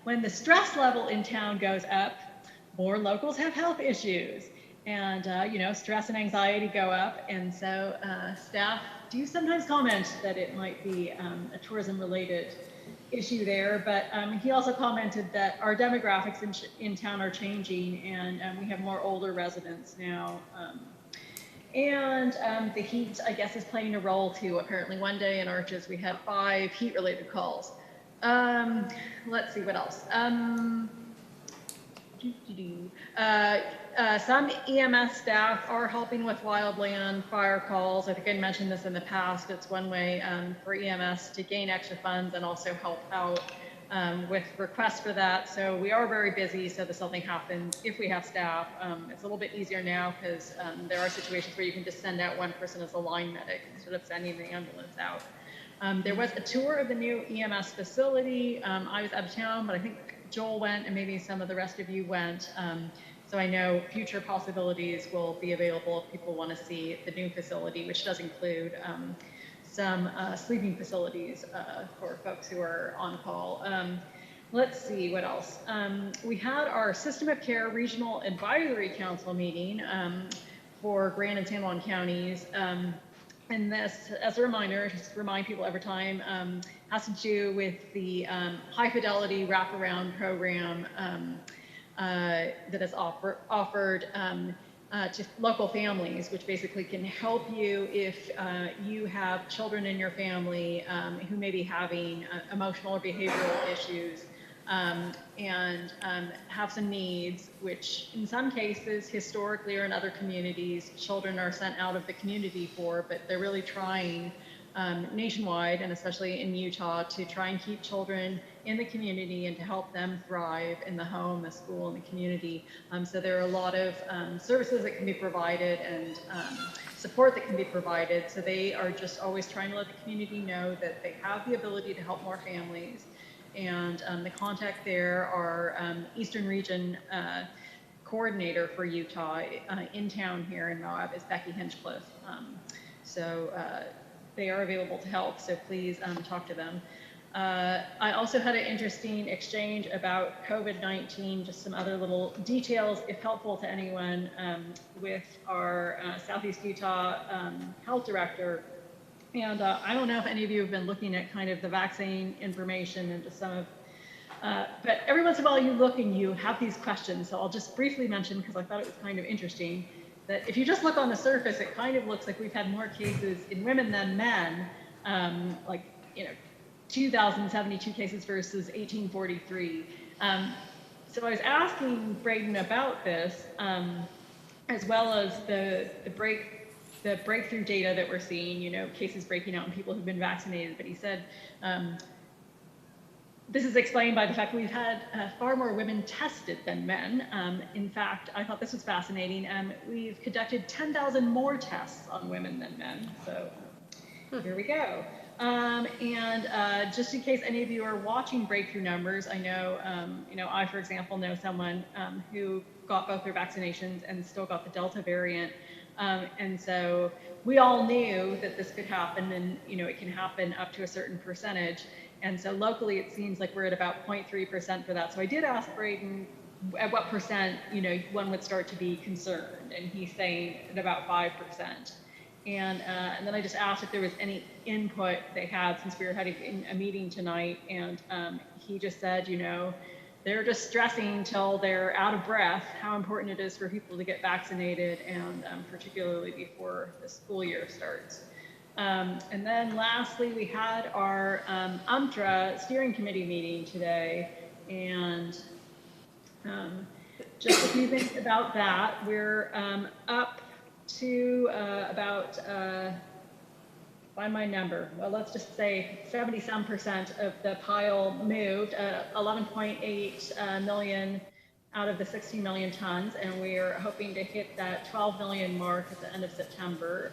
when the stress level in town goes up, more locals have health issues. And, stress and anxiety go up. And so staff do sometimes comment that it might be a tourism-related issue there. But he also commented that our demographics in town are changing, and we have more older residents now. The heat, I guess, is playing a role too. Apparently one day in Arches, we had 5 heat-related calls. Let's see, what else? Some EMS staff are helping with wildland fire calls. I think I mentioned this in the past. It's one way for EMS to gain extra funds and also help out with requests for that. So we are very busy, so if something happens, if we have staff, it's a little bit easier now because there are situations where you can just send out one person as a line medic instead of sending the ambulance out. There was a tour of the new EMS facility. I was out of town, but I think Joel went and maybe some of the rest of you went. So I know future possibilities will be available if people want to see the new facility, which does include some sleeping facilities for folks who are on call. Let's see, what else? We had our System of Care Regional Advisory Council meeting for Grand and San Juan counties. And this, as a reminder, just to remind people every time, has to do with the high fidelity wraparound program that is offered to local families, which basically can help you if you have children in your family who may be having emotional or behavioral issues and have some needs, which in some cases, historically or in other communities, children are sent out of the community for, but they're really trying nationwide and especially in Utah to try and keep children in the community and to help them thrive in the home, the school, and the community. So there are a lot of services that can be provided and support that can be provided. So they are just always trying to let the community know that they have the ability to help more families. And the contact there, our Eastern Region coordinator for Utah in town here in Moab is Becky Hinchcliffe. They are available to help, so please talk to them. I also had an interesting exchange about COVID-19, just some other little details, if helpful to anyone, with our Southeast Utah health director. And I don't know if any of you have been looking at kind of the vaccine information and just some of, but every once in a while you look and you have these questions. So I'll just briefly mention, because I thought it was kind of interesting, that if you just look on the surface, it kind of looks like we've had more cases in women than men, 2,072 cases versus 1843. So I was asking Braden about this, as well as the breakthrough data that we're seeing, cases breaking out in people who've been vaccinated. But he said, this is explained by the fact that we've had far more women tested than men. In fact, I thought this was fascinating. We've conducted 10,000 more tests on women than men. So here we go. Just in case any of you are watching Breakthrough Numbers, I know, I, for example, know someone who got both their vaccinations and still got the Delta variant. And so we all knew that this could happen, and, it can happen up to a certain percentage. And so locally, it seems like we're at about 0.3% for that. So I did ask Braden at what percent, one would start to be concerned. And he's saying at about 5%. And then I just asked if there was any input they had since we were having a meeting tonight. And he just said, they're just stressing till they're out of breath how important it is for people to get vaccinated, and particularly before the school year starts. And then lastly, we had our UMTRA steering committee meeting today. And just a few things about that. We're up to about, find my number, well, let's just say 70-some% of the pile moved, 11.8 million out of the 16 million tons, and we're hoping to hit that 12 million mark at the end of September.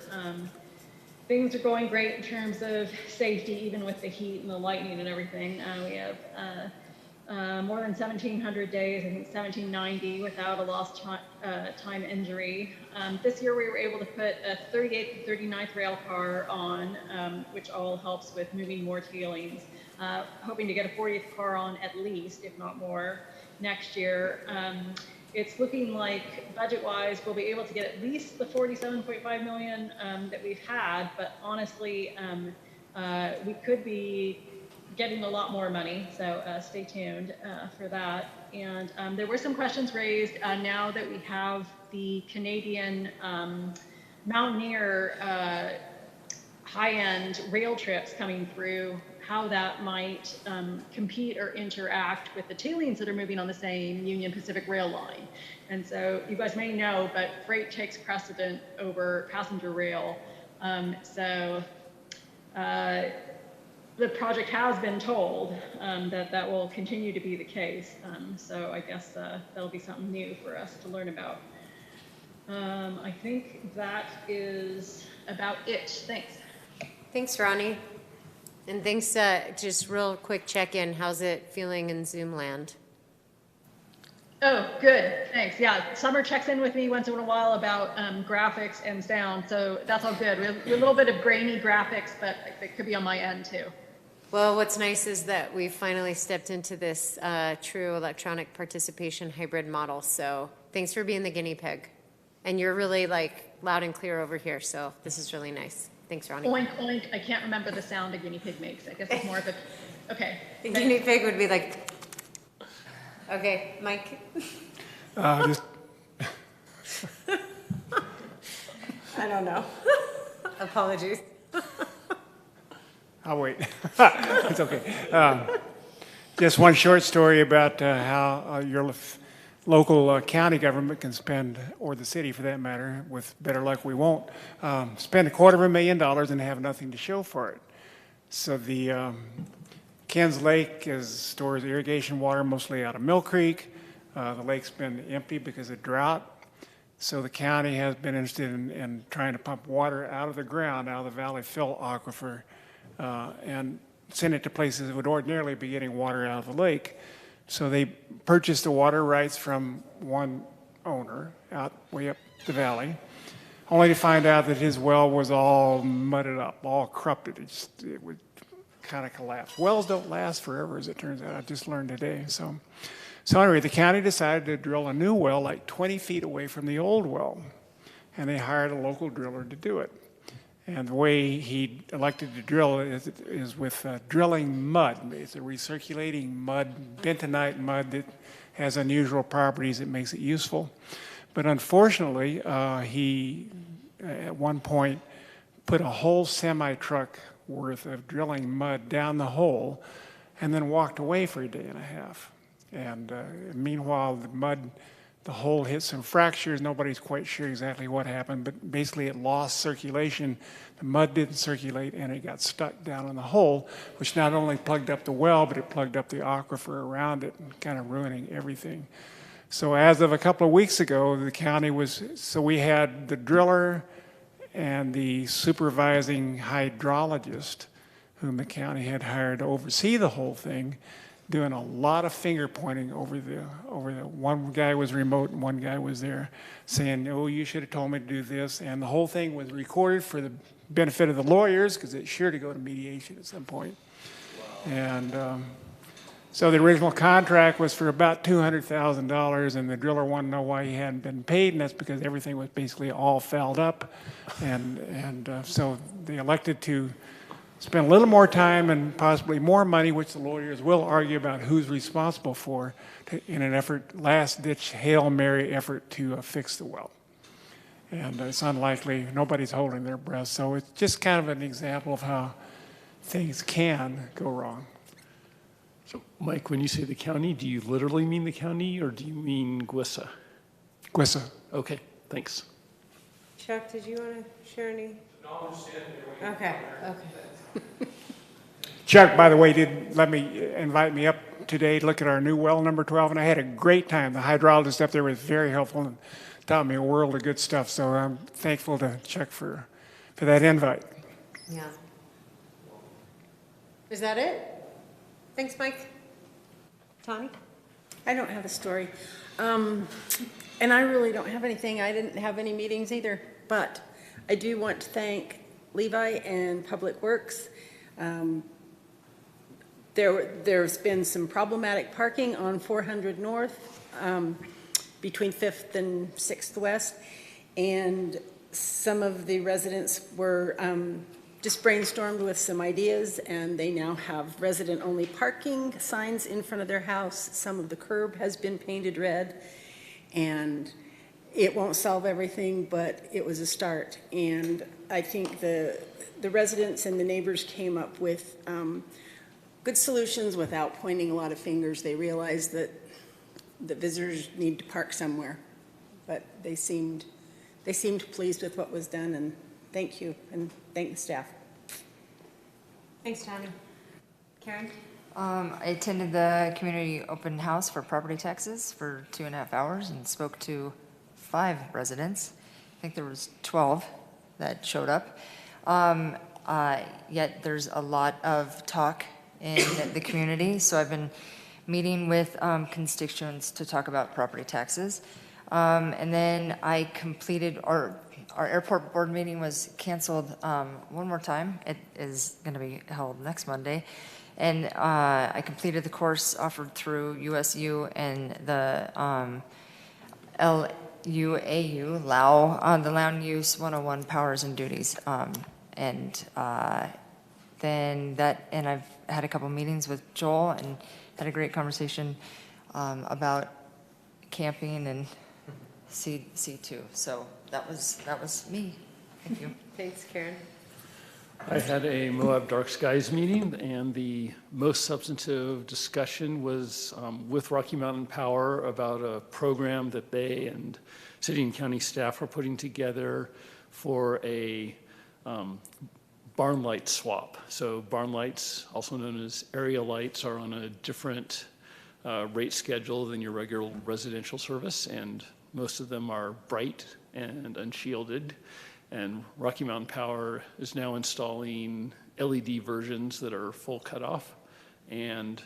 Things are going great in terms of safety, even with the heat and the lightning and everything. We have more than 1,700 days, I think 1,790, without a lost time injury. This year we were able to put a 38th and 39th rail car on, which all helps with moving more tailings. Hoping to get a 40th car on at least, if not more, next year. It's looking like budget-wise we'll be able to get at least the 47.5 million that we've had, but honestly, we could be getting a lot more money, so stay tuned for that. And there were some questions raised now that we have the Canadian Mountaineer high-end rail trips coming through, how that might compete or interact with the tailings that are moving on the same Union Pacific rail line. And so you guys may know, but freight takes precedent over passenger rail. The project has been told that will continue to be the case. So I guess that'll be something new for us to learn about. I think that is about it. Thanks. Thanks, Ronnie. And thanks, just real quick check-in. How's it feeling in Zoom land? Oh, good. Thanks. Yeah, Summer checks in with me once in a while about graphics and sound, so that's all good. We have a little bit of grainy graphics, but it could be on my end too. Well, what's nice is that we've finally stepped into this true electronic participation hybrid model. So thanks for being the guinea pig. And you're really loud and clear over here. So this is really nice. Thanks, Ronnie. Oink, oink. I can't remember the sound a guinea pig makes. I guess it's more of a, okay. The guinea pig would be like, okay, Mike. Just I don't know. Apologies. I'll wait. It's okay. Just one short story about how your local county government can spend, or the city for that matter, with better luck we won't, spend $250,000 and have nothing to show for it. So the Ken's Lake stores irrigation water mostly out of Mill Creek. The lake's been empty because of drought. So the county has been interested in trying to pump water out of the ground, out of the Valley Fill aquifer, and send it to places that would ordinarily be getting water out of the lake. So they purchased the water rights from one owner out way up the valley, only to find out that his well was all mudded up, all corrupted. It would kind of collapse. Wells don't last forever, as it turns out. I just learned today. So anyway, the county decided to drill a new well like 20 feet away from the old well, and they hired a local driller to do it. And the way he elected to drill is with drilling mud. It's a recirculating mud, bentonite mud that has unusual properties that makes it useful. But unfortunately, he at one point put a whole semi-truck worth of drilling mud down the hole and then walked away for a day and a half. And meanwhile, the hole hit some fractures. Nobody's quite sure exactly what happened, but basically it lost circulation. The mud didn't circulate, and it got stuck down in the hole, which not only plugged up the well, but it plugged up the aquifer around it, and kind of ruining everything. So as of a couple of weeks ago, the county we had the driller and the supervising hydrologist whom the county had hired to oversee the whole thing, doing a lot of finger pointing over the one guy was remote and one guy was there saying, oh, you should have told me to do this. And the whole thing was recorded for the benefit of the lawyers because it's sure to go to mediation at some point. Wow. And so the original contract was for about $200,000, and the driller wanted to know why he hadn't been paid, and that's because everything was basically all fouled up. And so they elected to spend a little more time and possibly more money, which the lawyers will argue about who's responsible for, in an effort, last-ditch Hail Mary effort to fix the well. And it's unlikely, nobody's holding their breath. So it's just kind of an example of how things can go wrong. So, Mike, when you say the county, do you literally mean the county, or do you mean GWISA? GWISA. Okay, thanks. Chuck, did you want to share any? No, I'm just standing there. Okay. Chuck, by the way, did invite me up today to look at our new well, number 12, and I had a great time. The hydrologist up there was very helpful and taught me a world of good stuff. So I'm thankful to Chuck for that invite. Yeah. Is that it? Thanks, Mike. Tani? I don't have a story. And I really don't have anything. I didn't have any meetings either. But I do want to thank Levi and Public Works. There's been some problematic parking on 400 North between 5th and 6th West, and some of the residents were just brainstormed with some ideas, and they now have resident-only parking signs in front of their house. Some of the curb has been painted red, and it won't solve everything, but it was a start. And I think the residents and the neighbors came up with good solutions without pointing a lot of fingers. They realized that the visitors need to park somewhere, but they seemed pleased with what was done, and thank you, and thank the staff. Thanks, Tani. Karen? I attended the community open house for property taxes for 2.5 hours and spoke to 5 residents. I think there was 12 that showed up. Yet there's a lot of talk in the community, so I've been meeting with constituents to talk about property taxes. And then I completed, our airport board meeting was canceled one more time. It is going to be held next Monday. And I completed the course offered through USU and the LUAU, LAU, the Land Use 101 Powers and Duties. And I've had a couple meetings with Joel and had a great conversation about camping and C2. So that was me. Thank you. Thanks, Karen. I had a Moab Dark Skies meeting, and the most substantive discussion was with Rocky Mountain Power about a program that they and city and county staff are putting together for a barn light swap. So barn lights, also known as area lights, are on a different rate schedule than your regular residential service, and most of them are bright and unshielded. And Rocky Mountain Power is now installing LED versions that are full cutoff. And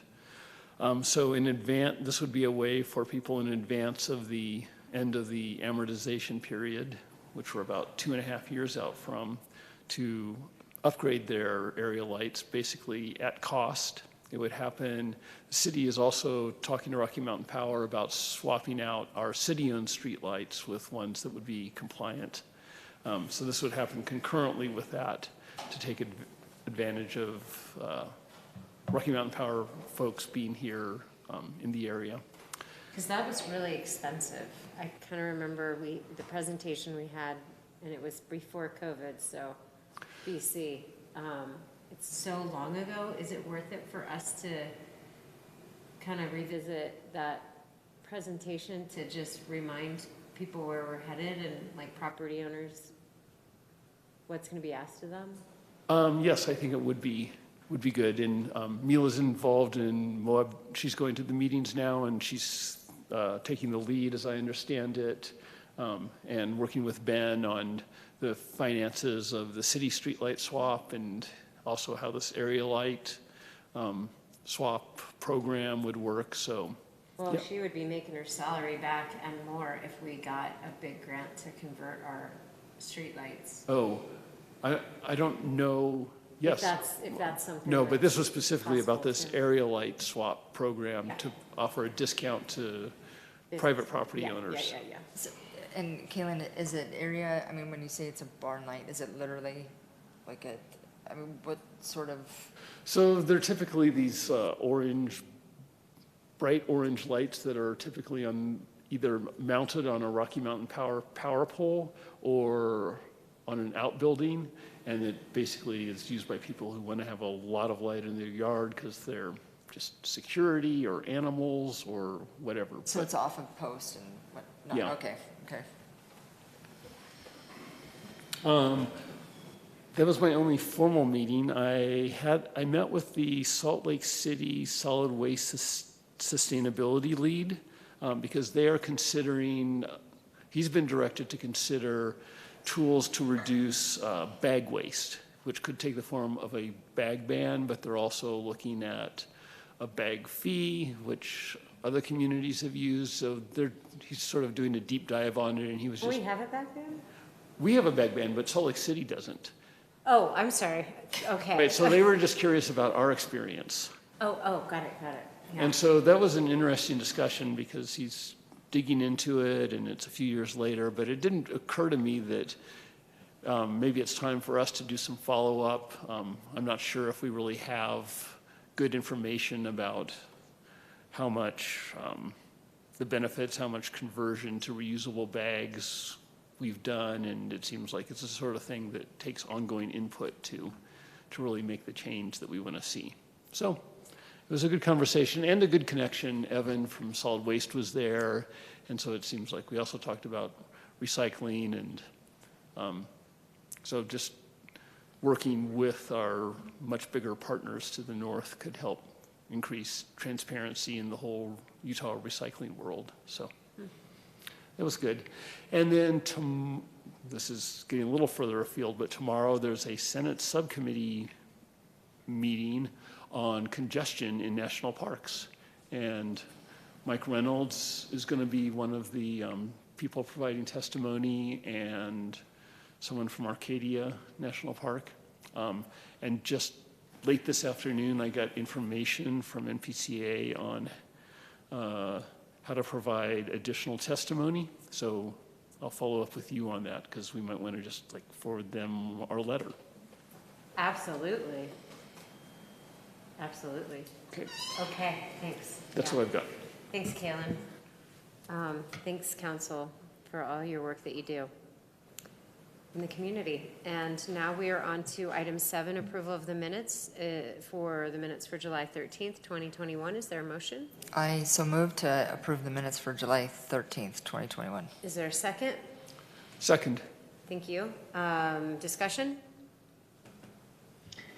so in advance, this would be a way for people in advance of the end of the amortization period, which we're about 2.5 years out from, to upgrade their area lights basically at cost. It would happen. The city is also talking to Rocky Mountain Power about swapping out our city-owned street lights with ones that would be compliant. So this would happen concurrently with that to take advantage of Rocky Mountain Power folks being here in the area. Because that was really expensive. I kind of remember the presentation we had, and it was before COVID, so BC. It's so long ago. Is it worth it for us to kind of revisit that presentation to just remind people where we're headed and like property owners what's going to be asked of them? Yes, I think it would be good. And Mila's involved in Moab. She's going to the meetings now, and she's taking the lead, as I understand it, and working with Ben on the finances of the city streetlight swap. And also how this area light swap program would work, so. Well, yeah. she would be making her salary back and more if we got a big grant to convert our streetlights. Oh, I don't know, yes. If that's something. No, but this was that's specifically about possible, this too. area light swap program to offer a discount to private property Yeah, owners. Yeah. So, and Kaylin, is it area, I mean, when you say it's a barn light, is it literally like I mean, what sort of? So they're typically these bright orange lights that are typically either mounted on a Rocky Mountain power pole or on an outbuilding, and it basically is used by people who want to have a lot of light in their yard because they're just security or animals or whatever. So it's off of post and what? No, Yeah. Okay. That was my only formal meeting. I met with the Salt Lake City Solid Waste Sustainability Lead because they are considering, he's been directed to consider tools to reduce bag waste, which could take the form of a bag ban, but they're also looking at a bag fee, which other communities have used. So he's sort of doing a deep dive on it, and he was Do just. we have a back ban? We have a bag ban, but Salt Lake City doesn't. Oh, I'm sorry. Okay. Right, so they were just curious about our experience. Oh, got it. Yeah. And so that was an interesting discussion because he's digging into it and it's a few years later, but it didn't occur to me that maybe it's time for us to do some follow-up. I'm not sure if we really have good information about how much the benefits, how much conversion to reusable bags we've done, and it seems like it's the sort of thing that takes ongoing input to really make the change that we want to see. So it was a good conversation and a good connection. Evan from Solid Waste was there, and so it seems like we also talked about recycling, and so just working with our much bigger partners to the north could help increase transparency in the whole Utah recycling world. So it was good. And then this is getting a little further afield, but tomorrow there's a Senate subcommittee meeting on congestion in national parks. And Mike Reynolds is going to be one of the people providing testimony, and someone from Arcadia National Park. And just late this afternoon, I got information from NPCA on how to provide additional testimony. So I'll follow up with you on that because we might want to just forward them our letter. Absolutely. Okay, thanks. That's Yeah. what I've got. Thanks, Kaylin. Thanks, council, for all your work that you do in the community. And now we are on to item 7, approval of the minutes for July 13th, 2021. Is there a motion? I so move to approve the minutes for July 13th, 2021. Is there a second? Second. Thank you. Discussion?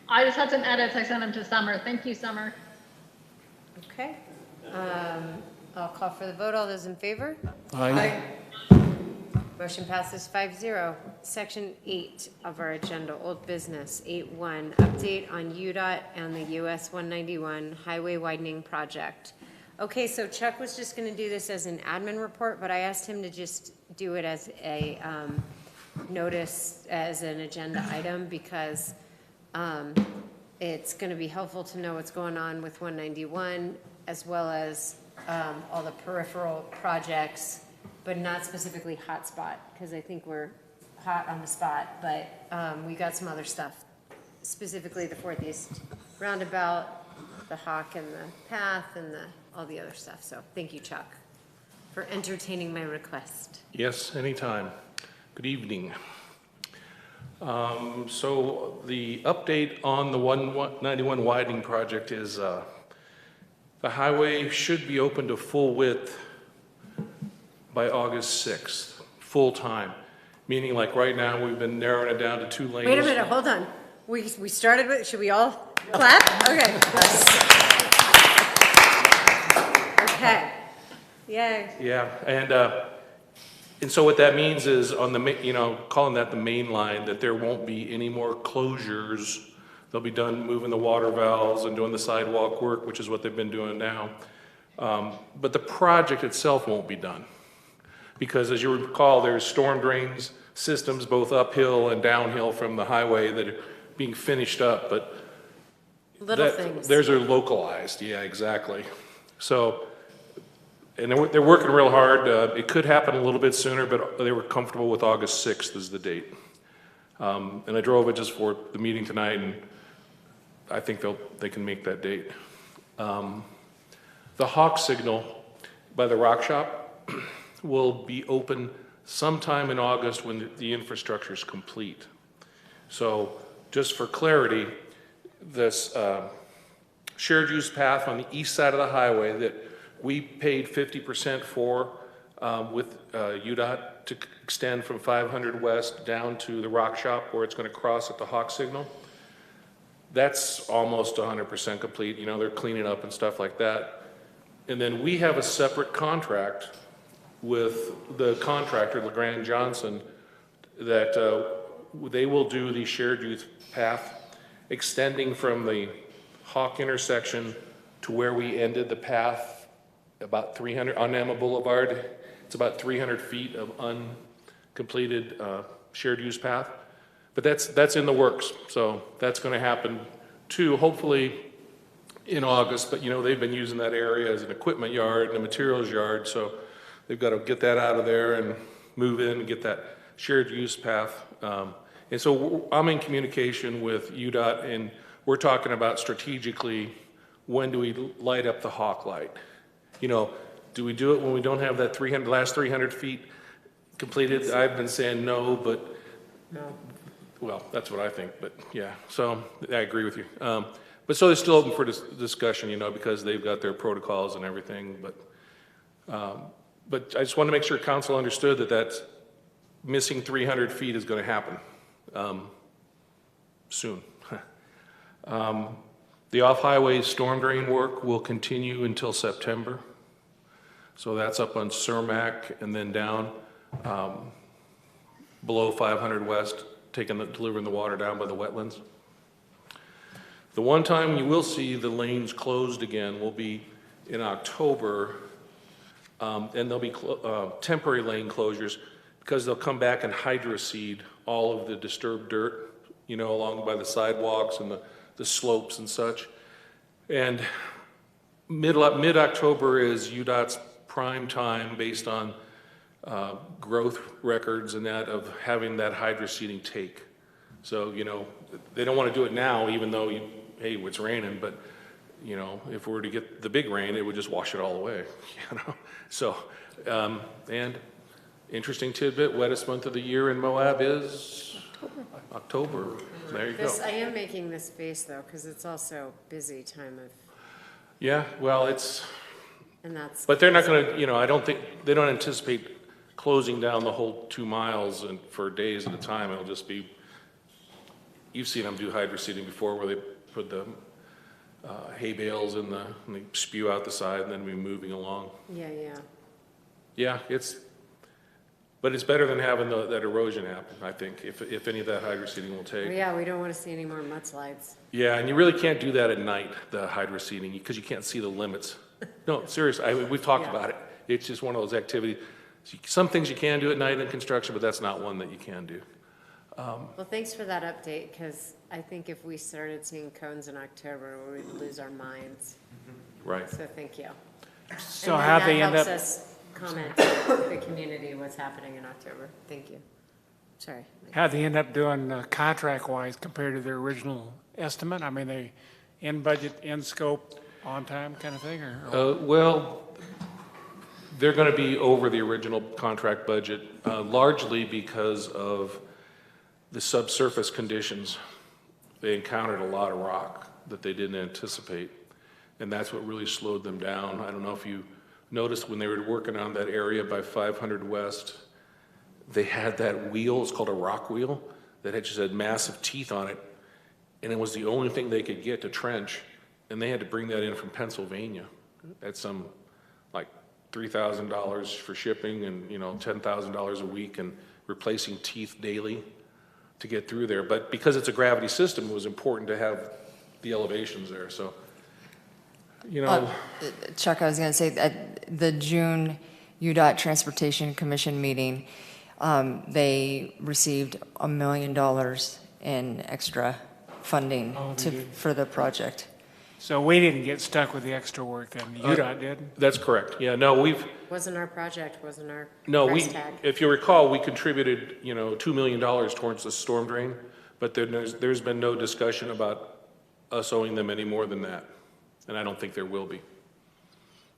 I just had some edits. I sent them to Summer. Thank you, Summer. Okay. I'll call for the vote. All those in favor? Aye. Motion passes 5-0. Section 8 of our agenda, old business, 8.1, update on UDOT and the US 191 highway widening project. Okay, so Chuck was just going to do this as an admin report, but I asked him to just do it as a notice, as an agenda item, because it's going to be helpful to know what's going on with 191, as well as all the peripheral projects, but not specifically hotspot, because I think we're hot on the spot, but we got some other stuff, specifically the Northeast Roundabout, the Hawk and the Path, and all the other stuff. So thank you, Chuck, for entertaining my request. Yes, anytime. Good evening. So the update on the 191 widening project is the highway should be open to full width by August 6th, full time. Meaning like right now, we've been narrowing it down to 2 lanes. Wait a minute, hold on. We started with, should we all clap? Okay. Okay. Yay. Yeah, and so what that means is on the, calling that the main line, that there won't be any more closures. They'll be done moving the water valves and doing the sidewalk work, which is what they've been doing now. But the project itself won't be done. Because as you recall, there's storm drains systems both uphill and downhill from the highway that are being finished up, but Little things. theirs are localized, yeah, exactly. So, and they're working real hard. It could happen a little bit sooner, but they were comfortable with August 6th as the date. And I drove it just for the meeting tonight, and I think they can make that date. The Hawk Signal by the Rock Shop will be open sometime in August when the infrastructure is complete. So just for clarity, this shared use path on the east side of the highway that we paid 50% for with UDOT to extend from 500 West down to the Rock Shop where it's going to cross at the Hawk Signal, that's almost 100% complete. You know, they're cleaning up and stuff like that. And then we have a separate contract with the contractor, LeGrand Johnson, that they will do the shared use path extending from the Hawk intersection to where we ended the path about 300 on Emma Boulevard. It's about 300 feet of uncompleted shared use path. But that's in the works. So that's going to happen too, hopefully in August. But you know, they've been using that area as an equipment yard and a materials yard. So they've got to get that out of there and move in and get that shared use path. And so I'm in communication with UDOT, and we're talking about strategically, when do we light up the Hawk light? You know, do we do it when we don't have that last 300 feet completed? I've been saying no, but, well, that's what I think, but yeah, so I agree with you. But so they're still open for discussion, you know, because they've got their protocols and everything, but I just want to make sure council understood that missing 300 feet is going to happen soon. The off-highway storm drain work will continue until September. So that's up on Cermak and then down below 500 West, delivering the water down by the wetlands. The one time you will see the lanes closed again will be in October, and there'll be temporary lane closures because they'll come back and hydroseed all of the disturbed dirt, you know, along by the sidewalks and the slopes and such. And mid-October is UDOT's prime time based on growth records and that of having that hydroseeding take. So, you know, they don't want to do it now, even though, hey, it's raining, but, you know, if we were to get the big rain, it would just wash it all away, you know? So, and interesting tidbit, wettest month of the year in Moab is October. There you go. I am making this face though, because it's also busy time of, Yeah, well, but they're not going to, you know, I don't think, they don't anticipate closing down the whole 2 miles and for days at a time. It'll just be, you've seen them do hydroseeding before where they put the hay bales and they spew out the side and then be moving along. yeah. Yeah, but it's better than having that erosion happen, I think, if any of that hydroseeding will take. Yeah, we don't want to see any more mudslides. Yeah, and you really can't do that at night, the hydroseeding, because you can't see the limits. No, seriously, we've talked about it. It's just one of those activities. Some things you can do at night in construction, but that's not one that you can do. Well, thanks for that update, because I think if we started seeing cones in October, we'd lose our minds. Right. So thank you. So And how then they that end helps up, us comment to the community what's happening in October. Thank you. Sorry. how'd they end up doing contract-wise compared to their original estimate? I mean, they in budget, in scope, on time kind of thing, or? Well, they're going to be over the original contract budget, largely because of the subsurface conditions. They encountered a lot of rock that they didn't anticipate, and that's what really slowed them down. I don't know if you noticed when they were working on that area by 500 West, they had that wheel, it's called a rock wheel, that just had massive teeth on it, and it was the only thing they could get to trench, and they had to bring that in from Pennsylvania at some like $3,000 for shipping and, you know, $10,000 a week and replacing teeth daily. to get through there. But because it's a gravity system, it was important to have the elevations there, so, you know. Chuck, I was going to say, at the June UDOT Transportation Commission meeting, they received $1 million in extra funding for the project. So we didn't get stuck with the extra work then, UDOT did? That's correct. Yeah, no, Wasn't our project, wasn't our no, price tag. if you recall, we contributed, $2 million towards the storm drain, but there's been no discussion about us owing them any more than that, and I don't think there will be.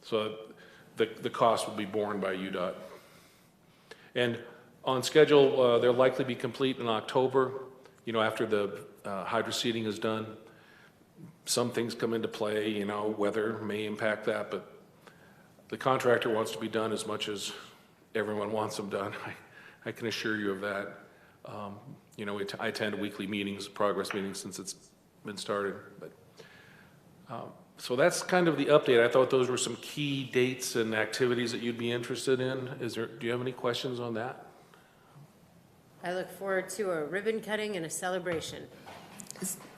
So the cost will be borne by UDOT. And on schedule, they'll likely be complete in October, after the hydro seeding is done. Some things come into play, weather may impact that, but the contractor wants to be done as much as everyone wants them done. I can assure you of that. I attend weekly meetings, progress meetings, since it's been started. But so that's kind of the update. I thought those were some key dates and activities that you'd be interested in. Do you have any questions on that? I look forward to a ribbon cutting and a celebration.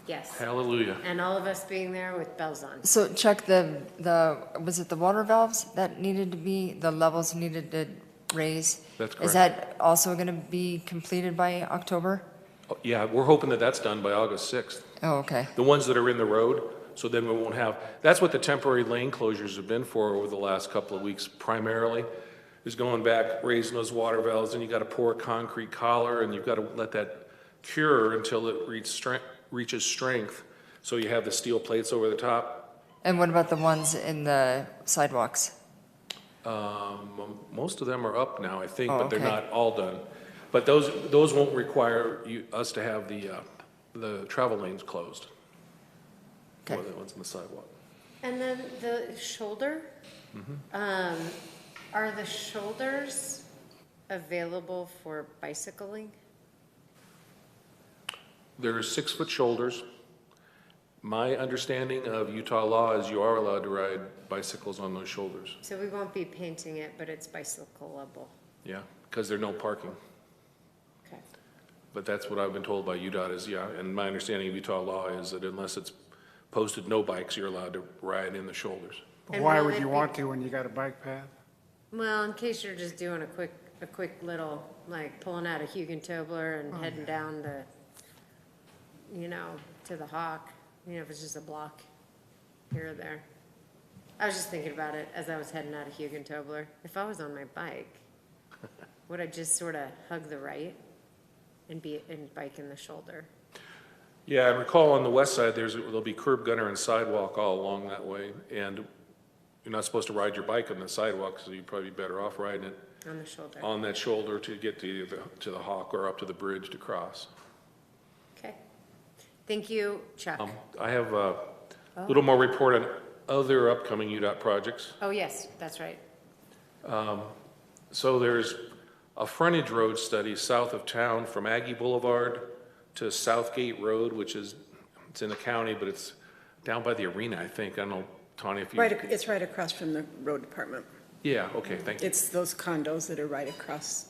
Yes. Hallelujah. And all of us being there with bells on. So Chuck, was it the water valves that needed to be, the levels needed to raise? That's correct. Is that also going to be completed by October? Yeah, we're hoping that that's done by August 6th. Oh, okay. The ones that are in the road, so then we won't have, that's what the temporary lane closures have been for over the last couple of weeks primarily, is going back, raising those water valves, and you got to pour a concrete collar, and you've got to let that cure until it reaches strength, so you have the steel plates over the top. And what about the ones in the sidewalks? Most of them are up now, I think, Oh, but they're okay. not all done. But those won't require us to have the travel lanes closed. Okay. Or the ones on the sidewalk. And then the shoulder, are the shoulders available for bicycling? There are 6-foot shoulders. My understanding of Utah law is you are allowed to ride bicycles on those shoulders. So we won't be painting it, but it's bicycleable. Yeah, because there's no parking. Okay. But that's what I've been told by UDOT is, yeah, and my understanding of Utah law is that unless it's posted no bikes, you're allowed to ride in the shoulders. But And why will would it you be- want to when you got a bike path? Well, in case you're just doing a quick little, like pulling out of Hugentobler and heading down to, to the Hawk, if it's just a block here or there. I was just thinking about it as I was heading out of Hugentobler. If I was on my bike, would I just sort of hug the right and bike in the shoulder? Yeah, I recall on the west side, there'll be curb gutter and sidewalk all along that way, and you're not supposed to ride your bike on the sidewalk, so you'd probably be better off riding it On the shoulder. on that shoulder to get to the Hawk or up to the bridge to cross. Okay. Thank you, Chuck. I have a little more report on other upcoming UDOT projects. Oh, yes, that's right. So there's a frontage road study south of town from Aggie Boulevard to Southgate Road, it's in the county, but it's down by the arena, I think. I don't know, Tawny, if you... It's right across from the road department. Yeah, okay, thank you. It's those condos that are right across,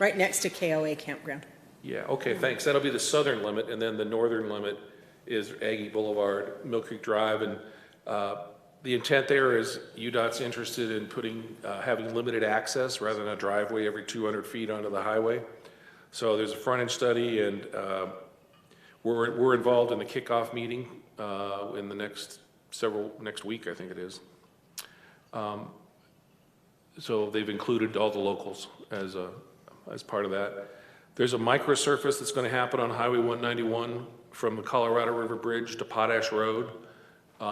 right next to KOA campground. Yeah, okay, thanks. That'll be the southern limit, and then the northern limit is Aggie Boulevard, Mill Creek Drive, and the intent there is UDOT's interested in having limited access rather than a driveway every 200 feet onto the highway. So there's a frontage study, and we're involved in the kickoff meeting in the next week, I think it is. So they've included all the locals as part of that. There's a microsurface that's going to happen on Highway 191 from the Colorado River Bridge to Potash Road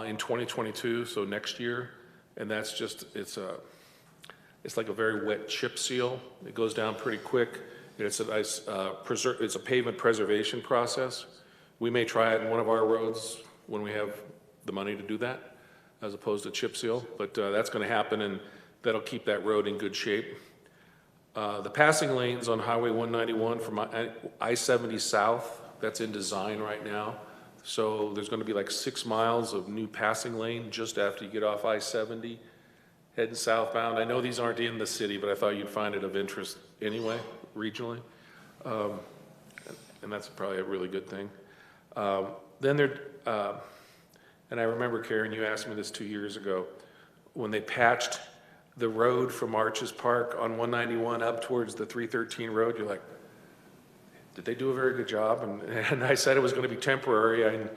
in 2022, so next year. And that's just, it's like a very wet chip seal. It goes down pretty quick. It's a pavement preservation process. We may try it in one of our roads when we have the money to do that, as opposed to chip seal. But that's going to happen, and that'll keep that road in good shape. The passing lanes on Highway 191 from I-70 south, that's in design right now. So there's going to be like 6 miles of new passing lane just after you get off I-70 heading southbound. I know these aren't in the city, but I thought you'd find it of interest anyway, regionally. and that's probably a really good thing. Then there, and I remember, Karen, you asked me this 2 years ago, when they patched the road from Arches Park on 191 up towards the 313 road, you're like, did they do a very good job? And I said it was going to be temporary.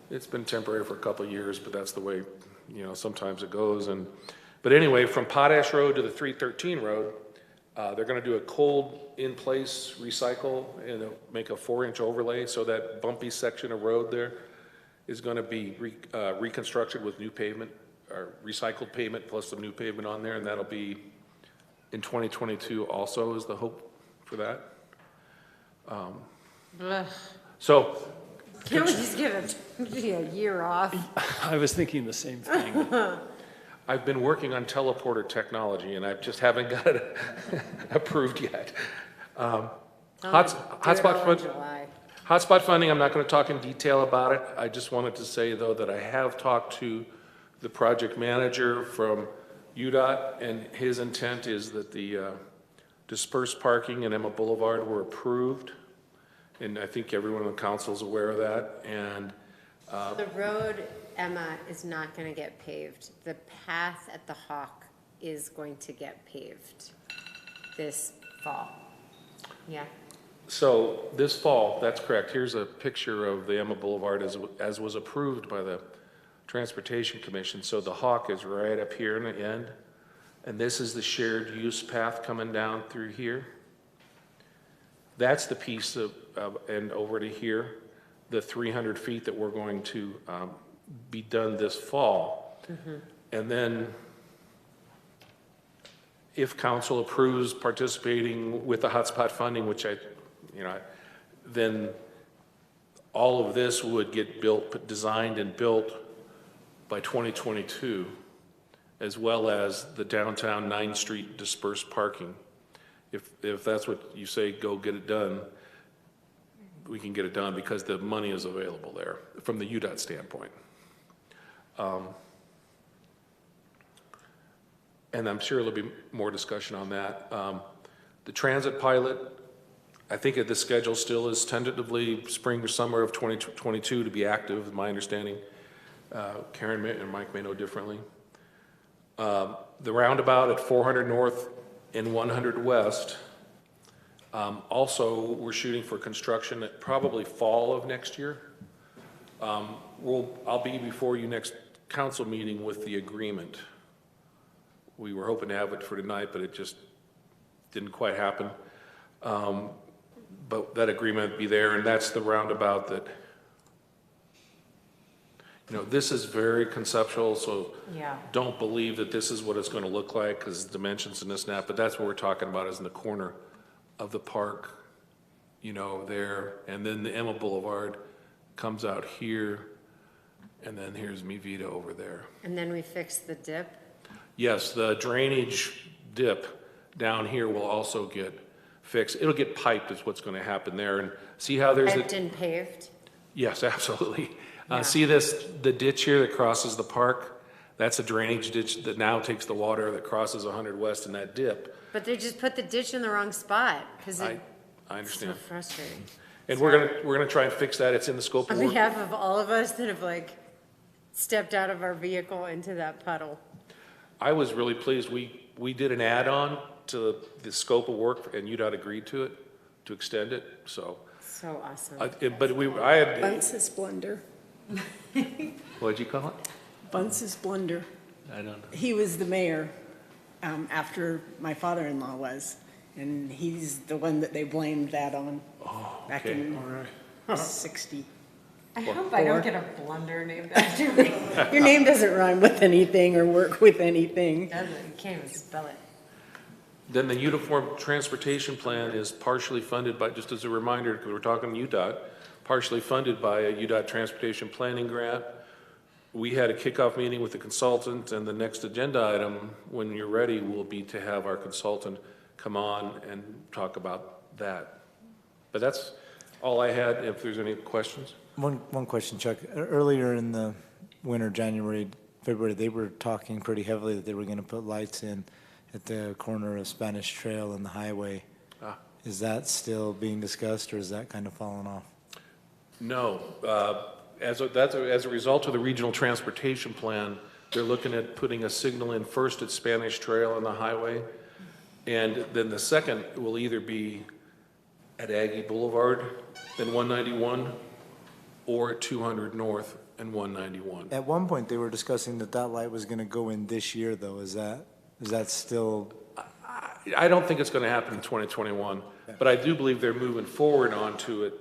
It's been temporary for a couple of years, but that's the way, sometimes it goes. But anyway, from Potash Road to the 313 road, they're going to do a cold in-place recycle and make a 4-inch overlay, so that bumpy section of road there is going to be reconstructed with new pavement, or recycled pavement plus some new pavement on there, and that'll be in 2022 also is the hope for that. So. Can't we just give it a year off? I was thinking the same thing. I've been working on teleporter technology, and I just haven't got it approved yet. Hotspot funding, I'm not going to talk in detail about it. I just wanted to say, though, that I have talked to the project manager from UDOT, and his intent is that the dispersed parking in Emma Boulevard were approved, and I think everyone on the council is aware of that. And The road, Emma, is not going to get paved. The path at the Hawk is going to get paved this fall. Yeah. So this fall, that's correct. Here's a picture of the Emma Boulevard as was approved by the Transportation Commission. So the Hawk is right up here in the end, and this is the shared use path coming down through here. That's the piece and over to here, the 300 feet that we're going to be done this fall. Mm-hmm. And then if council approves participating with the hotspot funding, which then all of this would get built, designed and built by 2022, as well as the downtown 9th Street dispersed parking. If that's what you say, go get it done, we can get it done because the money is available there from the UDOT standpoint. And I'm sure there'll be more discussion on that. The transit pilot, I think the schedule still is tentatively spring or summer of 2022 to be active, my understanding. Karen and Mike may know differently. The roundabout at 400 North and 100 West, also we're shooting for construction at probably fall of next year. I'll be before you next council meeting with the agreement. We were hoping to have it for tonight, but it just didn't quite happen. But that agreement would be there, and that's the roundabout that, this is very conceptual, so yeah. Don't believe that this is what it's going to look like because dimensions and this and that, but that's what we're talking about is in the corner of the park, there. And then the Emma Boulevard comes out here, and then here's Mi Vida over there. And then we fix the dip. Yes, the drainage dip down here will also get fixed. It'll get piped is what's going to happen there. And see how there's Piped and paved? Yes, absolutely. Yeah. See the ditch here that crosses the park? That's a drainage ditch that now takes the water that crosses 100 West in that dip. But they just put the ditch in the wrong spot because I understand. It's so frustrating. And we're gonna try and fix that. It's in the scope of On work. behalf of all of us that have stepped out of our vehicle into that puddle. I was really pleased. We did an add-on to the scope of work, and UDOT agreed to it, to extend it, so. So awesome. I had. Bunce's blunder. What'd you call it? Bunce's blunder. I don't know. He was the mayor after my father-in-law was, and he's the one that they blamed that on back in 60. I hope I don't get a blunder named after me. Your name doesn't rhyme with anything or work with anything. You can't even spell it. Then the uniform transportation plan is partially funded by, just as a reminder, because we're talking UDOT, partially funded by a UDOT transportation planning grant. We had a kickoff meeting with the consultant, and the next agenda item, when you're ready, will be to have our consultant come on and talk about that. But that's all I had, if there's any questions. One question, Chuck. Earlier in the winter, January, February, they were talking pretty heavily that they were going to put lights in at the corner of Spanish Trail and the highway. Is that still being discussed, or is that kind of fallen off? No. As a result of the regional transportation plan, they're looking at putting a signal in first at Spanish Trail on the highway, and then the second will either be at Aggie Boulevard and 191 or at 200 North and 191. At one point, they were discussing that that light was going to go in this year, though. Is that still? I don't think it's going to happen in 2021, but I do believe they're moving forward onto it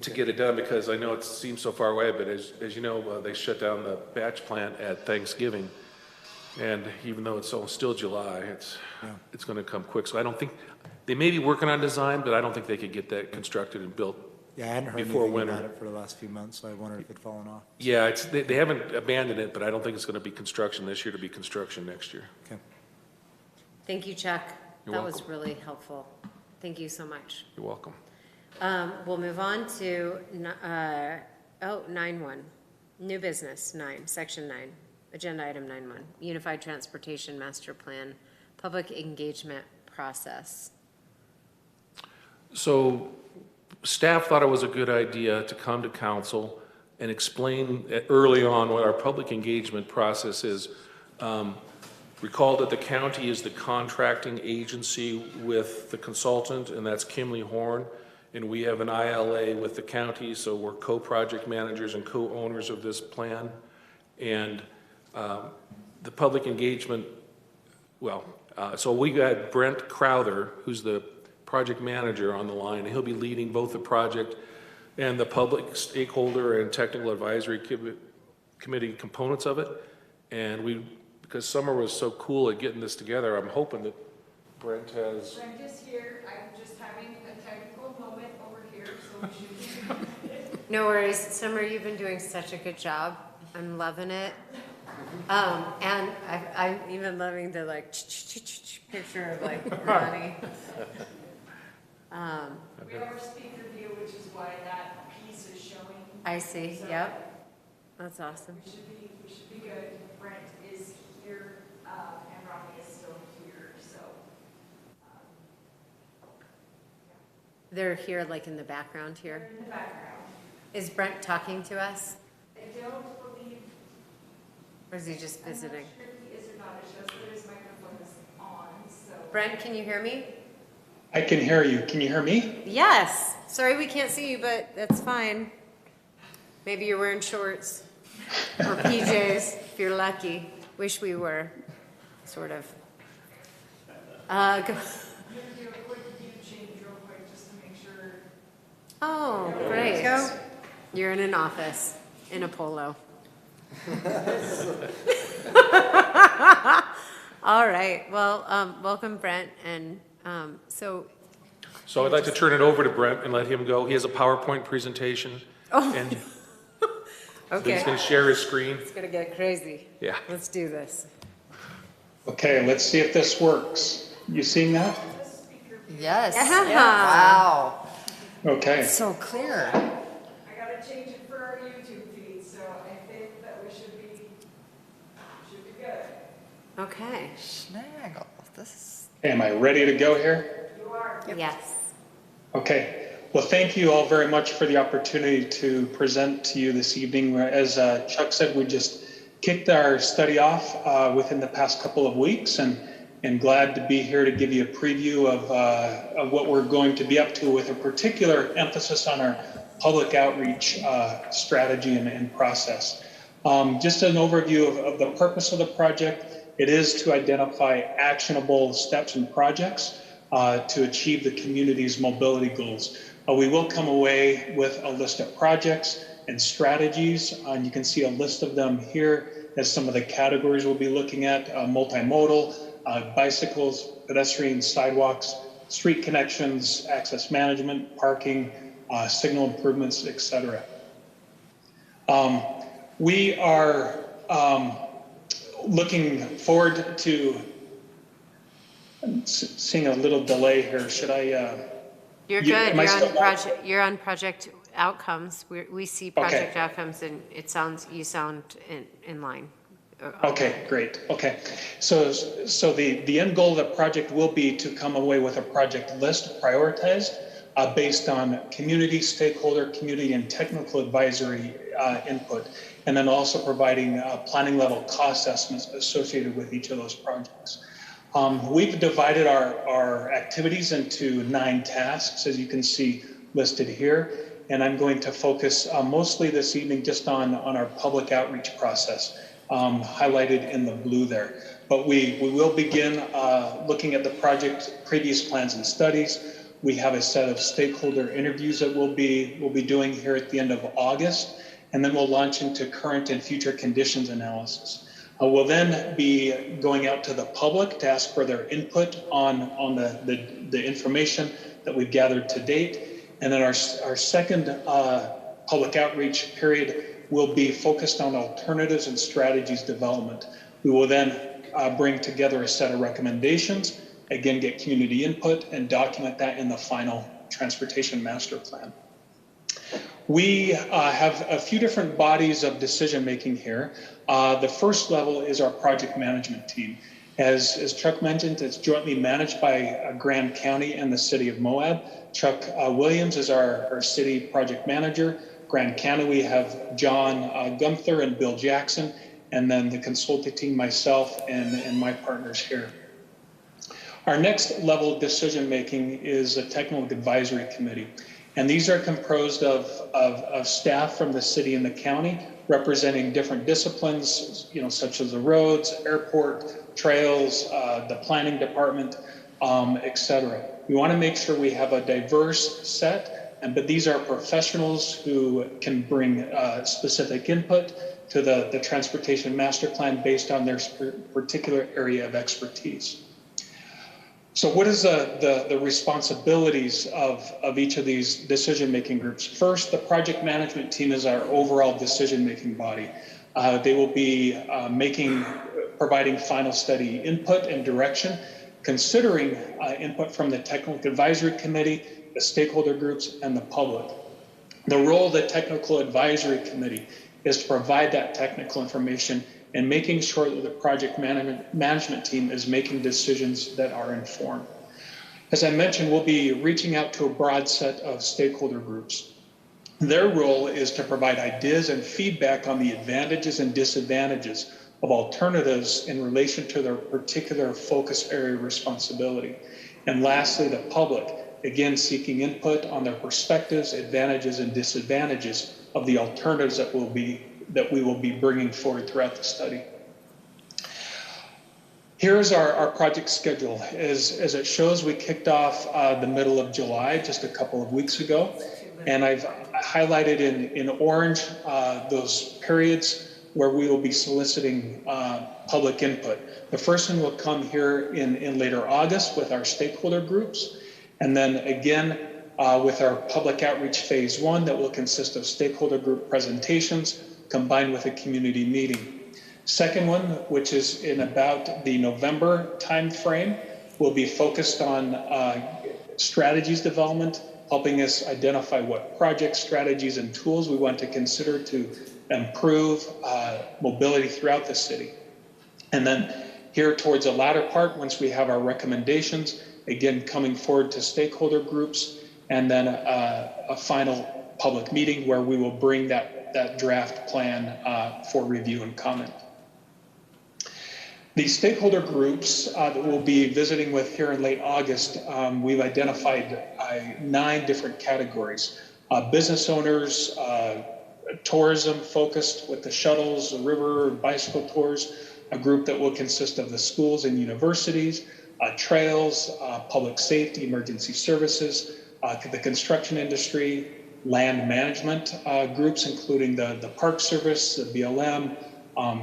to get it done, because I know it seems so far away, but as you know, they shut down the batch plant at Thanksgiving. And even though it's still July, it's going to come quick. So I don't think, they may be working on design, but I don't think they could get that constructed and built Yeah, I hadn't heard before anything winter. about it for the last few months, so I wondered if it'd fallen off. Yeah, they haven't abandoned it, but I don't think it's going to be construction this year to be construction next year. Okay. Thank you, Chuck. You're That was welcome. really helpful. Thank you so much. You're welcome. We'll move on to 9.1, new business, 9, section 9, agenda item 9.1, Unified Transportation Master Plan, public engagement process. So staff thought it was a good idea to come to council and explain early on what our public engagement process is. Recall that the county is the contracting agency with the consultant, and that's Kimley Horn, and we have an ILA with the county, so we're co-project managers and co-owners of this plan. And the public engagement, so we got Brent Crowther, who's the project manager, on the line, and he'll be leading both the project and the public stakeholder and technical advisory committee components of it. And because Summer was so cool at getting this together, I'm hoping that Brent has. Brent is here. I'm just having a technical moment over here, so we should. No worries. Summer, you've been doing such a good job. I'm loving it. And I'm even loving the picture of Ronnie. We have our speaker view, which is why that piece is showing. I see. So Yep. That's awesome. We should be good. Brent is here, and Ronnie is still here, so. They're here in the background here. They're in the background. Is Brent talking to us? I don't believe. Or is he just visiting? I'm not sure if he is or not. It shows that his microphone is on, so. Brent, can you hear me? I can hear you. Can you hear me? Yes. Sorry we can't see you, but that's fine. Maybe you're wearing shorts or PJs if you're lucky. Wish we were, sort of. Go. I'm gonna do a quick view change real quick just to make sure. Oh, great. You're in an office in a polo. All right. Well, welcome, Brent. And so So I'd like to turn it over to Brent and let him go. He has a PowerPoint presentation. Oh. And okay. he's going to share his screen. It's going to get crazy. Yeah. Let's do this. Okay, let's see if this works. You seeing that? Yes. Yeah. Yeah. Wow. Okay. So clear. I gotta change it for our YouTube feed, so I think that we should be good. Okay. Snaggle. This Am I ready to go here? You are. Yes. Okay. Well, thank you all very much for the opportunity to present to you this evening. As Chuck said, we just kicked our study off within the past couple of weeks, and glad to be here to give you a preview of what we're going to be up to, with a particular emphasis on our public outreach strategy and process. Just an overview of the purpose of the project. It is to identify actionable steps and projects to achieve the community's mobility goals. We will come away with a list of projects and strategies, and you can see a list of them here as some of the categories we'll be looking at: multimodal, bicycles, pedestrians, sidewalks, street connections, access management, parking, signal improvements, etc. We are looking forward to seeing a little delay here. Should I? You're good. You're on project outcomes. We see project outcomes, and you sound in line. Okay, great. Okay. So the end goal of the project will be to come away with a project list prioritized based on community, stakeholder, community, and technical advisory input, and then also providing planning level cost estimates associated with each of those projects. We've divided our activities into 9 tasks, as you can see listed here, and I'm going to focus mostly this evening just on our public outreach process, highlighted in the blue there. But we will begin looking at the project previous plans and studies. We have a set of stakeholder interviews that we'll be doing here at the end of August, and then we'll launch into current and future conditions analysis. We'll then be going out to the public to ask for their input on the information that we've gathered to date. And then our second public outreach period will be focused on alternatives and strategies development. We will then bring together a set of recommendations, again, get community input and document that in the final transportation master plan. We have a few different bodies of decision-making here. The first level is our project management team. As Chuck mentioned, it's jointly managed by Grand County and the City of Moab. Chuck Williams is our city project manager. Grand County, we have John Gunther and Bill Jackson, and then the consulting myself and my partners here. Our next level of decision-making is a technical advisory committee. And these are composed of staff from the city and the county representing different disciplines, such as the roads, airport, trails, the planning department, et cetera. We want to make sure we have a diverse set, but these are professionals who can bring specific input to the transportation master plan based on their particular area of expertise. So what is the responsibilities of each of these decision-making groups? First, the project management team is our overall decision-making body. They will be providing final study input and direction, considering input from the technical advisory committee, the stakeholder groups, and the public. The role of the technical advisory committee is to provide that technical information and making sure that the project management team is making decisions that are informed. As I mentioned, we'll be reaching out to a broad set of stakeholder groups. Their role is to provide ideas and feedback on the advantages and disadvantages of alternatives in relation to their particular focus area responsibility. And lastly, the public, again, seeking input on their perspectives, advantages, and disadvantages of the alternatives that we will be bringing forward throughout the study. Here's our project schedule. As it shows, we kicked off the middle of July, just a couple of weeks ago. And I've highlighted in orange those periods where we will be soliciting public input. The first one will come here in later August with our stakeholder groups. And then again, with our public outreach phase 1 that will consist of stakeholder group presentations combined with a community meeting. Second one, which is in about the November timeframe, will be focused on strategies development, helping us identify what project strategies and tools we want to consider to improve mobility throughout the city. And then here towards the latter part, once we have our recommendations, again, coming forward to stakeholder groups, and then a final public meeting where we will bring that draft plan for review and comment. The stakeholder groups that we'll be visiting with here in late August, we've identified 9 different categories. Business owners, tourism focused with the shuttles, the river, bicycle tours, a group that will consist of the schools and universities, trails, public safety, emergency services, the construction industry, land management groups, including the Park Service, the BLM,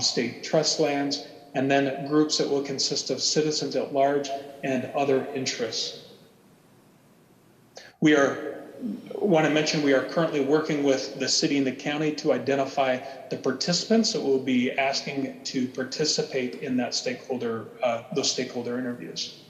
state trust lands, and then groups that will consist of citizens at large and other interests. We want to mention we are currently working with the city and the county to identify the participants that will be asking to participate in that those stakeholder interviews.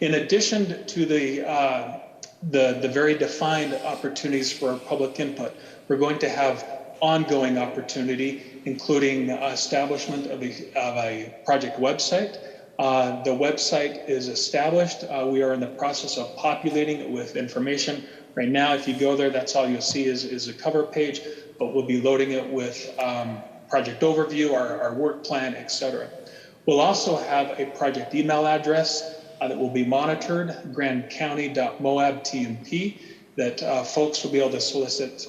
In addition to the very defined opportunities for public input, we're going to have ongoing opportunity, including establishment of a project website. The website is established. We are in the process of populating it with information. Right now, if you go there, that's all you'll see is a cover page, but we'll be loading it with project overview, our work plan, etc. We'll also have a project email address that will be monitored, grandcounty.moabtmp, that folks will be able to solicit,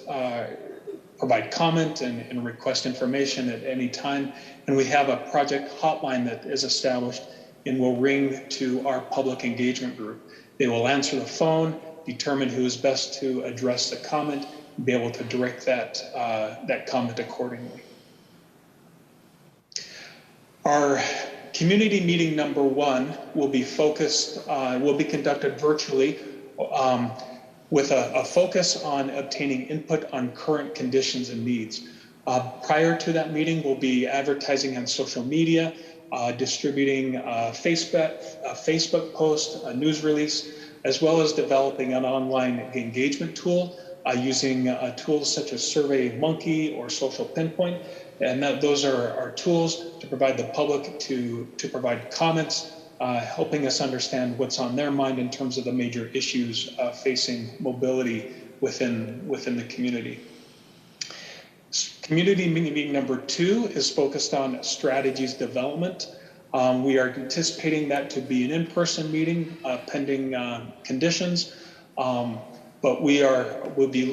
provide comment and request information at any time. And we have a project hotline that is established and will ring to our public engagement group. They will answer the phone, determine who is best to address the comment, and be able to direct that comment accordingly. Our community meeting number 1 will be conducted virtually with a focus on obtaining input on current conditions and needs. Prior to that meeting, we'll be advertising on social media, distributing a Facebook post, a news release, as well as developing an online engagement tool using tools such as SurveyMonkey or Social Pinpoint. And those are tools to provide the public to provide comments, helping us understand what's on their mind in terms of the major issues facing mobility within the community. Community meeting number 2 is focused on strategies development. We are anticipating that to be an in-person meeting pending conditions. But we'll be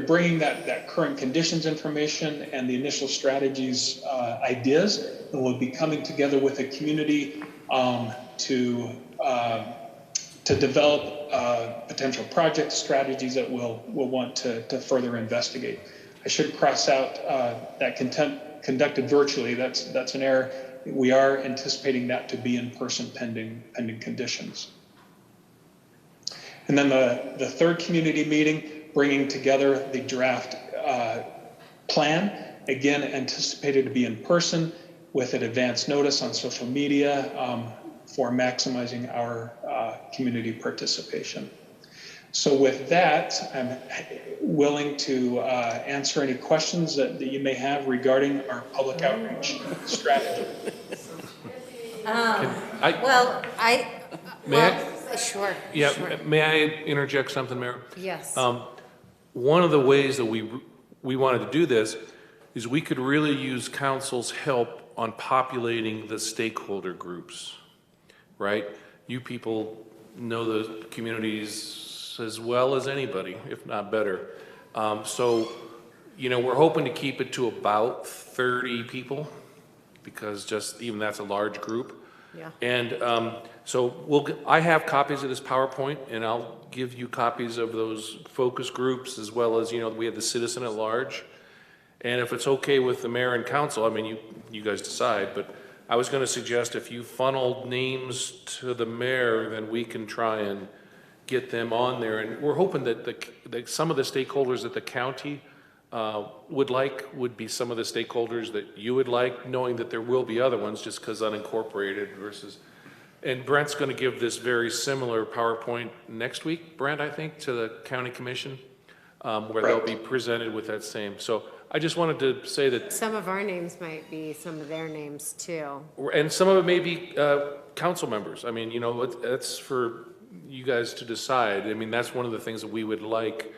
bringing that current conditions information and the initial strategies ideas, and we'll be coming together with a community to develop potential project strategies that we'll want to further investigate. I should cross out that conducted virtually. That's an error. We are anticipating that to be in person pending conditions. And then the third community meeting, bringing together the draft plan, again anticipated to be in person with an advance notice on social media for maximizing our community participation. So with that, I'm willing to answer any questions that you may have regarding our public outreach strategy. Sure. Yeah, sure. may I interject something, Mayor? Yes. One of the ways that we wanted to do this is we could really use council's help on populating the stakeholder groups, right? You people know the communities as well as anybody, if not better. So, we're hoping to keep it to about 30 people because just even that's a large group. Yeah. And so I have copies of this PowerPoint, and I'll give you copies of those focus groups as well as, we have the citizen at large. And if it's okay with the mayor and council, I mean, you guys decide, but I was going to suggest if you funneled names to the mayor, then we can try and get them on there. And we're hoping that some of the stakeholders that the county would be some of the stakeholders that you would like, knowing that there will be other ones just because unincorporated versus. And Brent's going to give this very similar PowerPoint next week, Brent, I think, to the county commission, where they'll be presented with that same. So I just wanted to say that. Some of our names might be some of their names too. And some of it may be council members. I mean, that's for you guys to decide. I mean, that's one of the things that we would like.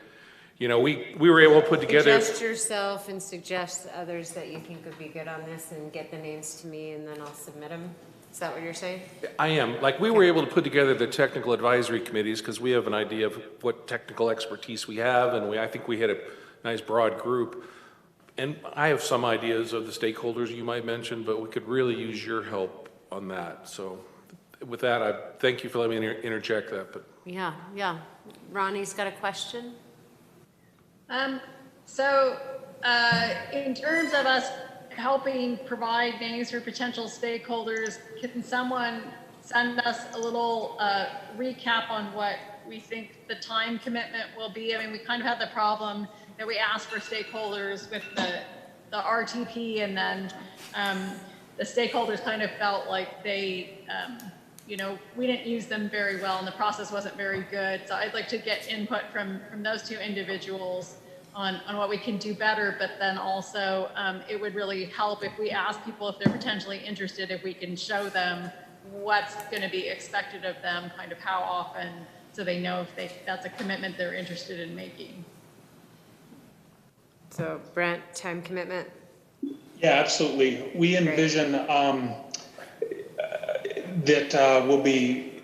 We were able to put together. Suggest yourself and suggest others that you think would be good on this and get the names to me and then I'll submit them. Is that what you're saying? I am. We were able to put together the technical advisory committees because we have an idea of what technical expertise we have, and I think we had a nice broad group. And I have some ideas of the stakeholders you might mention, but we could really use your help on that. So with that, I thank you for letting me interject that. But Yeah. Ronnie's got a question? In terms of us helping provide names for potential stakeholders, can someone send us a little recap on what we think the time commitment will be? I mean, we kind of had the problem that we asked for stakeholders with the RTP, and then the stakeholders kind of felt like they, we didn't use them very well and the process wasn't very good. So I'd like to get input from those two individuals on what we can do better, but then also it would really help if we ask people if they're potentially interested, if we can show them what's going to be expected of them, kind of how often, so they know if that's a commitment they're interested in making. So Brent, time commitment? Yeah, absolutely. We envision that will be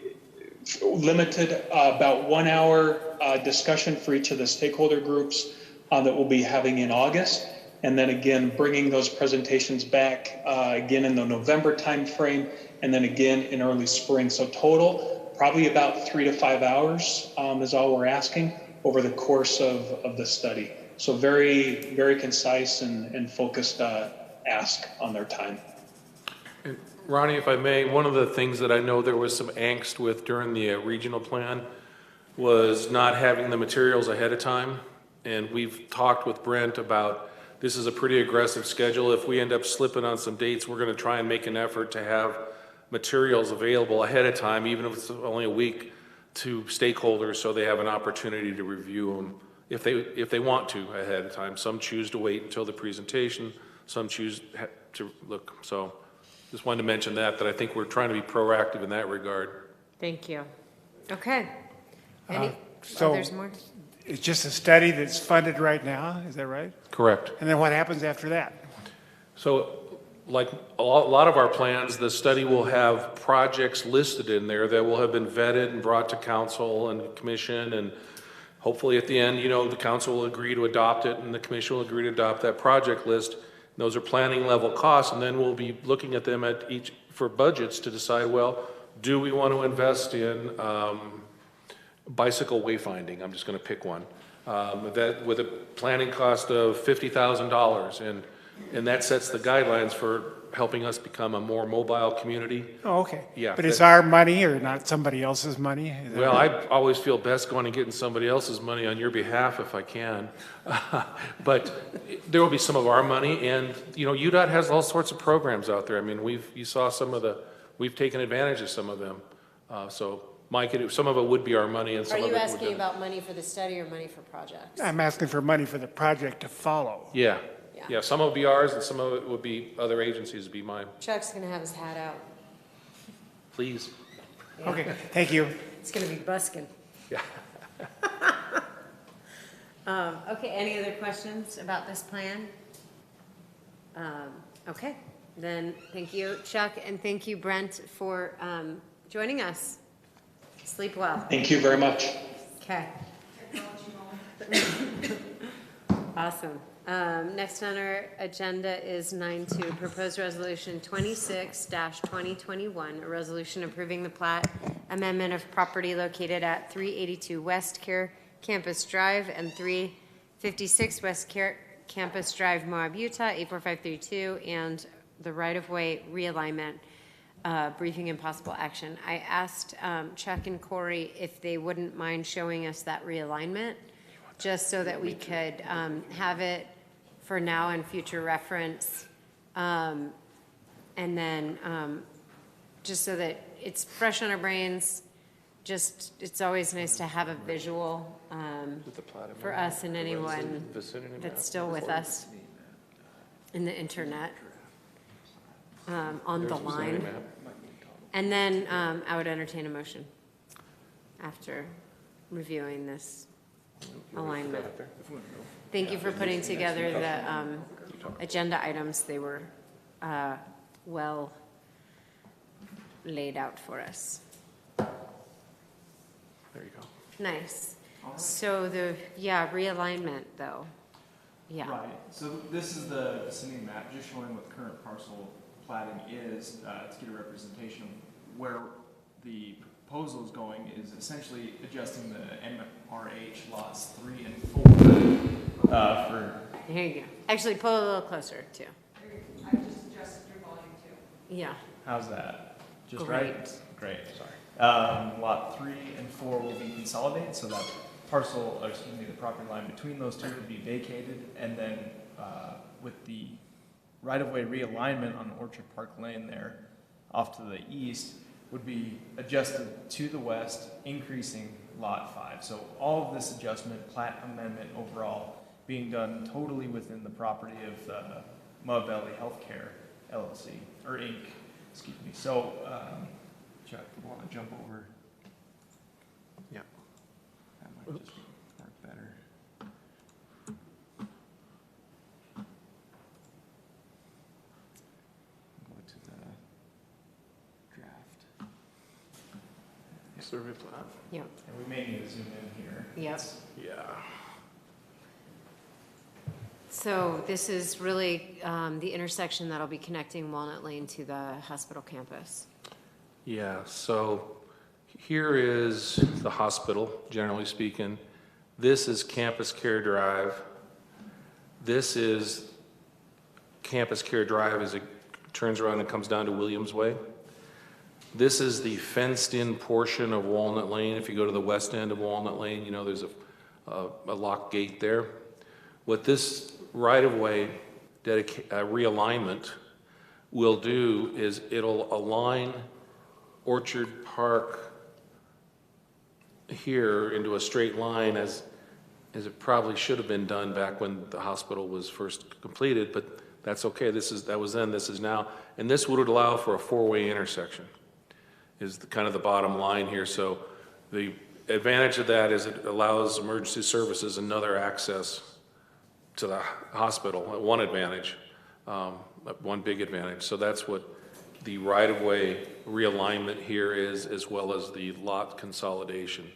limited, about 1 hour discussion for each of the stakeholder groups that we'll be having in August. And then again, bringing those presentations back again in the November timeframe, and then again in early spring. So total, probably about 3 to 5 hours is all we're asking over the course of the study. So very, very concise and focused ask on their time. And Ronnie, if I may, one of the things that I know there was some angst with during the regional plan was not having the materials ahead of time. And we've talked with Brent about this is a pretty aggressive schedule. If we end up slipping on some dates, we're going to try and make an effort to have materials available ahead of time, even if it's only a week, to stakeholders so they have an opportunity to review them if they want to ahead of time. Some choose to wait until the presentation, some choose to look. So just wanted to mention that I think we're trying to be proactive in that regard. Thank you. Okay. Any So others more? it's just a study that's funded right now, is that right? Correct. And then what happens after that? So like a lot of our plans, the study will have projects listed in there that will have been vetted and brought to council and commission, and hopefully at the end, the council will agree to adopt it and the commission will agree to adopt that project list. Those are planning level costs, and then we'll be looking at them at each for budgets to decide, well, do we want to invest in bicycle wayfinding? I'm just going to pick one. That with a planning cost of $50,000, and that sets the guidelines for helping us become a more mobile community. Oh, okay. Yeah. But it's our money or not somebody else's money? Is that Well, right? I always feel best going and getting somebody else's money on your behalf if I can. But there will be some of our money, and UDOT has all sorts of programs out there. I mean, you saw we've taken advantage of some of them. So Mike, some of it would be our money, and some Are of it you would asking be. about money for the study or money for projects? I'm asking for money for the project to follow. Yeah. Yeah, some of it would be ours, and some of it would be other agencies, would be mine. Chuck's gonna have his hat out. Please. Yeah. Okay, thank you. It's gonna be busking. Yeah. Okay, any other questions about this plan? Okay, then thank you, Chuck, and thank you, Brent, for joining us. Sleep well. Thank you very much. Okay. Awesome. Next on our agenda is 9.2, proposed resolution 26-2021, a resolution approving the plat amendment of property located at 382 West Care Campus Drive and 356 West Care Campus Drive, Moab, Utah, 84532, and the right-of-way realignment, briefing and possible action. I asked Chuck and Corey if they wouldn't mind showing us that realignment, just so that we could have it for now and future reference. And then just so that it's fresh on our brains, it's always nice to have a visual for us and anyone that's still with us in the internet on the line. And then I would entertain a motion after reviewing this alignment. Thank you for putting together the agenda items. They were well laid out for us. There you go. Nice. So realignment though. Yeah. Right, so this is the vicinity map, just showing what current parcel platting is, to get a representation of where the proposal is going, is essentially adjusting the MRH lots 3 and 4 for... Here you go. Actually, pull a little closer too. I just adjusted your volume too. Yeah. How's that? Just Great. right? Great, sorry. Lot 3 and 4 will be consolidated, so that parcel, or excuse me, the property line between those two would be vacated, and then with the right-of-way realignment on Orchard Park Lane there, off to the east, would be adjusted to the west, increasing Lot 5. So all of this adjustment, plat amendment overall, being done totally within the property of Mud Valley Healthcare LLC, or Inc., excuse me. So, Chuck, you want to jump over? Yeah. That might just work better. Go to the draft. Survey plat? Yep. And we may need to zoom in here. Yep. Yeah. So this is really the intersection that'll be connecting Walnut Lane to the hospital campus. Yeah, so here is the hospital, generally speaking. This is Campus Care Drive. This is Campus Care Drive as it turns around and comes down to Williams Way. This is the fenced-in portion of Walnut Lane. If you go to the west end of Walnut Lane, you know there's a locked gate there. What this right-of-way realignment will do is it'll align Orchard Park here into a straight line as it probably should have been done back when the hospital was first completed, but that's okay. That was then, this is now. And this would allow for a four-way intersection is kind of the bottom line here. So the advantage of that is it allows emergency services another access to the hospital, one advantage, one big advantage. So that's what the right-of-way realignment here is, as well as the lot consolidation.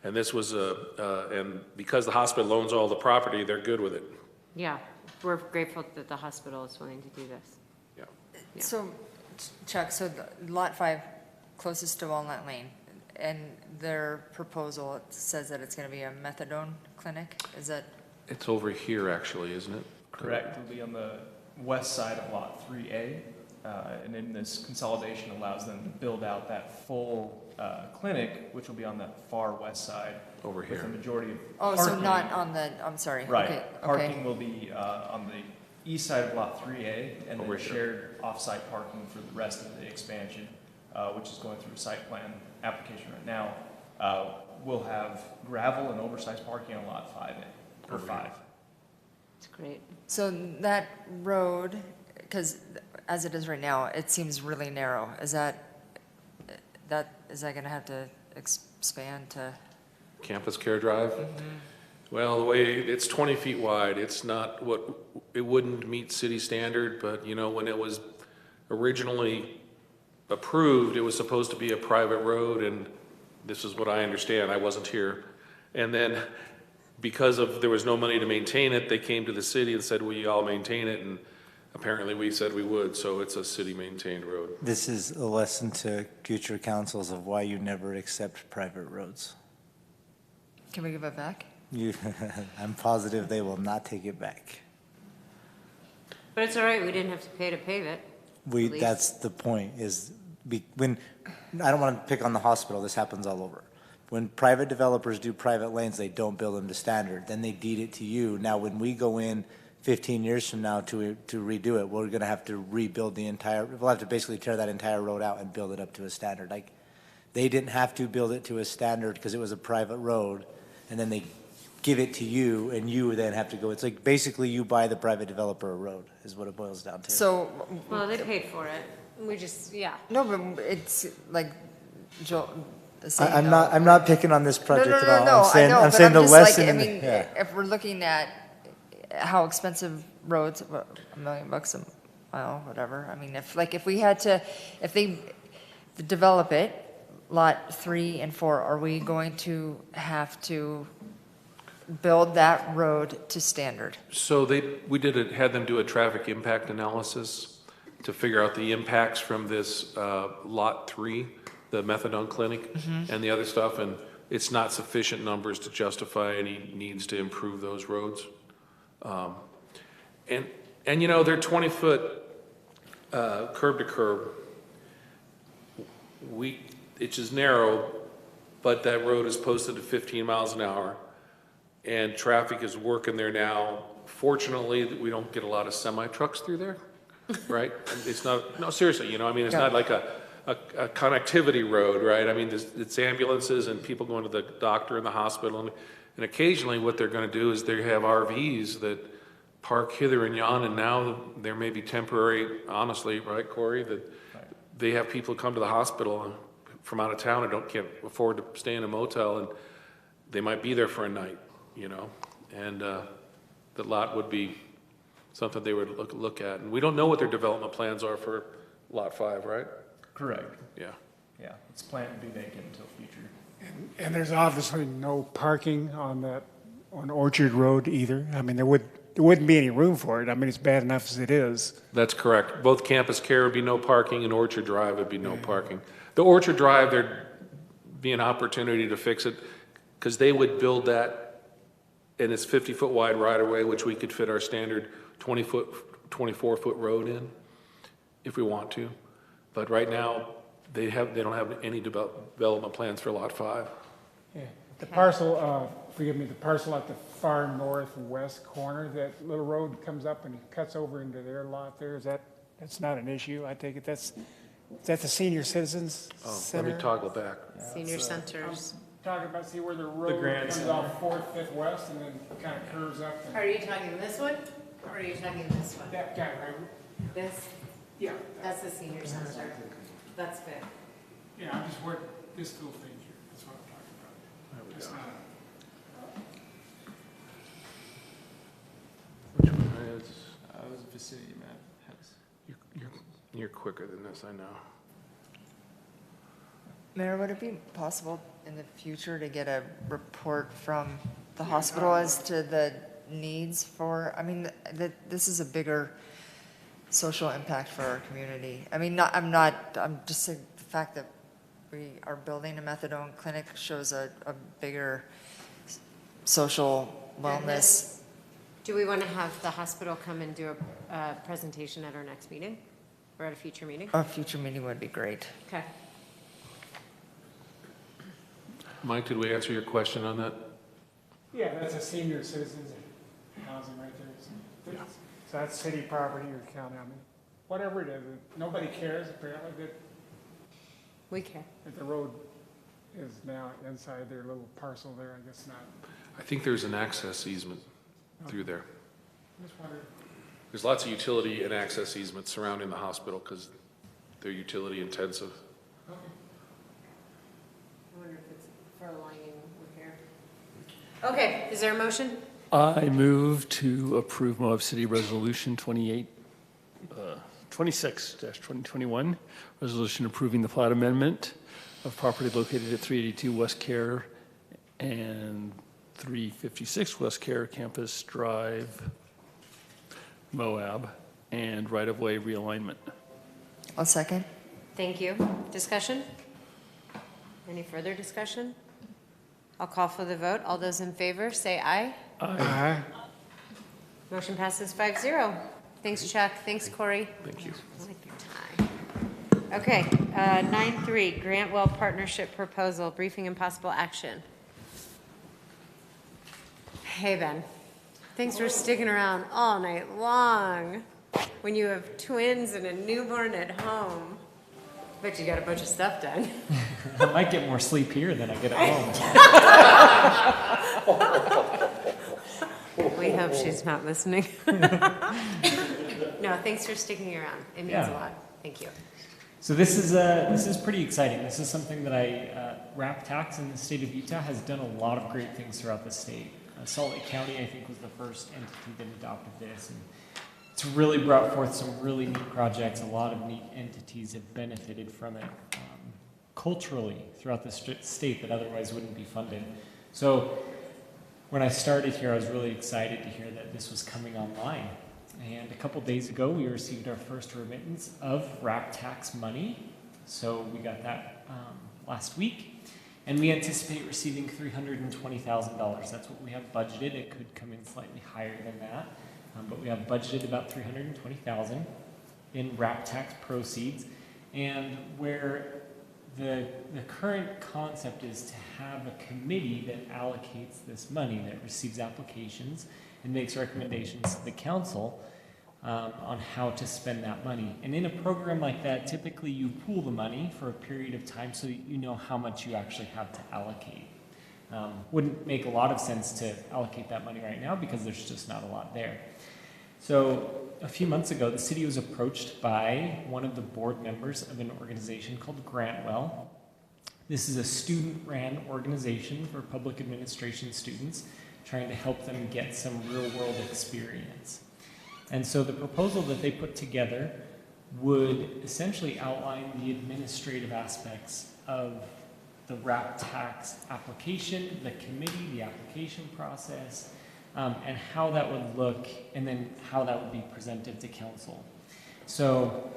And this was and because the hospital owns all the property, they're good with it. Yeah, we're grateful that the hospital is willing to do this. Yeah. So, Chuck, so Lot 5, closest to Walnut Lane, and their proposal, it says that it's going to be a methadone clinic, is that? It's over here, actually, isn't it? Correct. It'll be on the west side of Lot 3A. And then this consolidation allows them to build out that full clinic, which will be on that far west side. Over here. With the majority of Oh, parking. so not on the, I'm sorry. Right. Okay, Parking okay. will be on the east side of Lot 3A, and Over then here. shared off-site parking for the rest of the expansion, which is going through a site plan application right now. We'll have gravel and oversized parking on Lot 5A, or 5. It's great. So that road, because as it is right now, it seems really narrow. Is that going to have to expand to? Campus Care Drive? Well, the way, it's 20 feet wide. It's not it wouldn't meet city standard, but you know, when it was originally approved, it was supposed to be a private road, and this is what I understand. I wasn't here. And then because there was no money to maintain it, they came to the city and said, will you all maintain it? And apparently we said we would, so it's a city-maintained road. This is a lesson to future councils of why you never accept private roads. Can we give it back? I'm positive they will not take it back. But it's all right, we didn't have to pay to pave it. at least. That's the point, when, I don't want to pick on the hospital, this happens all over. When private developers do private lanes, they don't build them to standard, then they deed it to you. Now, when we go in 15 years from now to redo it, we're gonna have to rebuild we'll have to basically tear that entire road out and build it up to a standard. Like, they didn't have to build it to a standard because it was a private road, and then they give it to you, and you then have to go, it's like, basically you buy the private developer a road, is what it boils down to. So. Well, they paid for it. We just, yeah. No, but it's like Joel is saying. I'm not picking on this project at all. No, I know, I'm but saying I'm the just like, lesson. I mean, if we're looking at how expensive roads, $1 million a mile, whatever. I mean, if we had to, if they develop it, Lot 3 and 4, are we going to have to build that road to standard? So had them do a traffic impact analysis to figure out the impacts from this Lot 3, the methadone clinic, and the other stuff, and it's not sufficient numbers to justify any needs to improve those roads. And you know, they're 20-foot curb to curb. It's just narrow, but that road is posted at 15 miles an hour, and traffic is working there now. Fortunately, we don't get a lot of semi-trucks through there, right? It's not, no, seriously, you know, I mean, it's not like a connectivity road, right? I mean, it's ambulances and people going to the doctor and the hospital, And occasionally what they're going to do is they have RVs that park hither and yon, and now there may be temporary, honestly, right, Corey, that they have people come to the hospital from out of town and can't afford to stay in a motel, and they might be there for a night, you know, and the lot would be something they would look at. And we don't know what their development plans are for Lot 5, right? Correct. Yeah. Yeah, it's planned to be vacant until future. And there's obviously no parking on Orchard Road either. I mean, there wouldn't be any room for it. I mean, it's bad enough as it is. That's correct. Both Campus Care would be no parking, and Orchard Drive would be no parking. The Orchard Drive, there'd be an opportunity to fix it, because they would build that, and it's 50-foot wide right-of-way, which we could fit our standard 24-foot road in, if we want to. But right now, they don't have any development plans for Lot 5. Yeah. The parcel, forgive me, the parcel at the far northwest corner, that little road comes up and cuts over into their lot there, that's not an issue, I take it, is that the senior citizens center? Let me toggle back. Senior centers. Talking about, see where the road Grand comes Center. off 4th, 5th West, and then kind of curves up. And Are you talking this one, or are you talking this one? that guy, right? This? Yeah. That's the senior center. That's good. Yeah, I'm just where this little thing here, that's what I'm talking about. There we It's go. not- Which one is? It was a vicinity map. You're quicker than this, I know. Mayor, would it be possible in the future to get a report from the hospital as to the needs for, I mean, this is a bigger social impact for our community. I mean, I'm just saying the fact that we are building a methadone clinic shows a bigger social wellness. Do we want to have the hospital come and do a presentation at our next meeting, or at a future meeting? A future meeting would be great. Okay. Mike, did we answer your question on that? Yeah, that's a senior citizens housing right there. So that's city property or county, I mean, whatever it is, nobody cares apparently We care. that the road is now inside their little parcel there, I guess not. I think there's an access easement through there. Just wondered. There's lots of utility and access easements surrounding the hospital because they're utility intensive. Okay. I wonder if it's for aligning with here. Okay, is there a motion? I move to approve Moab City Resolution 26-2021, resolution approving the plat amendment of property located at 382 West Care and 356 West Care Campus Drive, Moab, and right-of-way realignment. I'll second. Thank you. Discussion? Any further discussion? I'll call for the vote. All those in favor, say aye. Aye. Motion passes 5-0. Thanks, Chuck. Thanks, Corey. Thank you. I like your tie. Okay, 9-3, Grantwell Partnership Proposal, briefing and possible action. Hey, Ben. Thanks for sticking around all night long when you have twins and a newborn at home. Bet you got a bunch of stuff done. I might get more sleep here than I get at home. We hope she's not listening. No, thanks for sticking around. It means a lot. Thank you. So this is pretty exciting. This is something that RAP Tax in the state of Utah has done a lot of great things throughout the state. Salt Lake County, I think, was the first entity that adopted this, and it's really brought forth some really neat projects. A lot of neat entities have benefited from it culturally throughout the state that otherwise wouldn't be funded. So when I started here, I was really excited to hear that this was coming online. And a couple days ago, we received our first remittance of RAP Tax money. So we got that last week. And we anticipate receiving $320,000. That's what we have budgeted. It could come in slightly higher than that. But we have budgeted about $320,000 in RAP Tax proceeds. And where the current concept is to have a committee that allocates this money, that receives applications and makes recommendations to the council on how to spend that money. And in a program like that, typically you pool the money for a period of time so that you know how much you actually have to allocate. Wouldn't make a lot of sense to allocate that money right now because there's just not a lot there. So a few months ago, the city was approached by one of the board members of an organization called Grantwell. This is a student-ran organization for public administration students trying to help them get some real-world experience. And so the proposal that they put together would essentially outline the administrative aspects of the RAP tax application, the committee, the application process, and how that would look, and then how that would be presented to council. So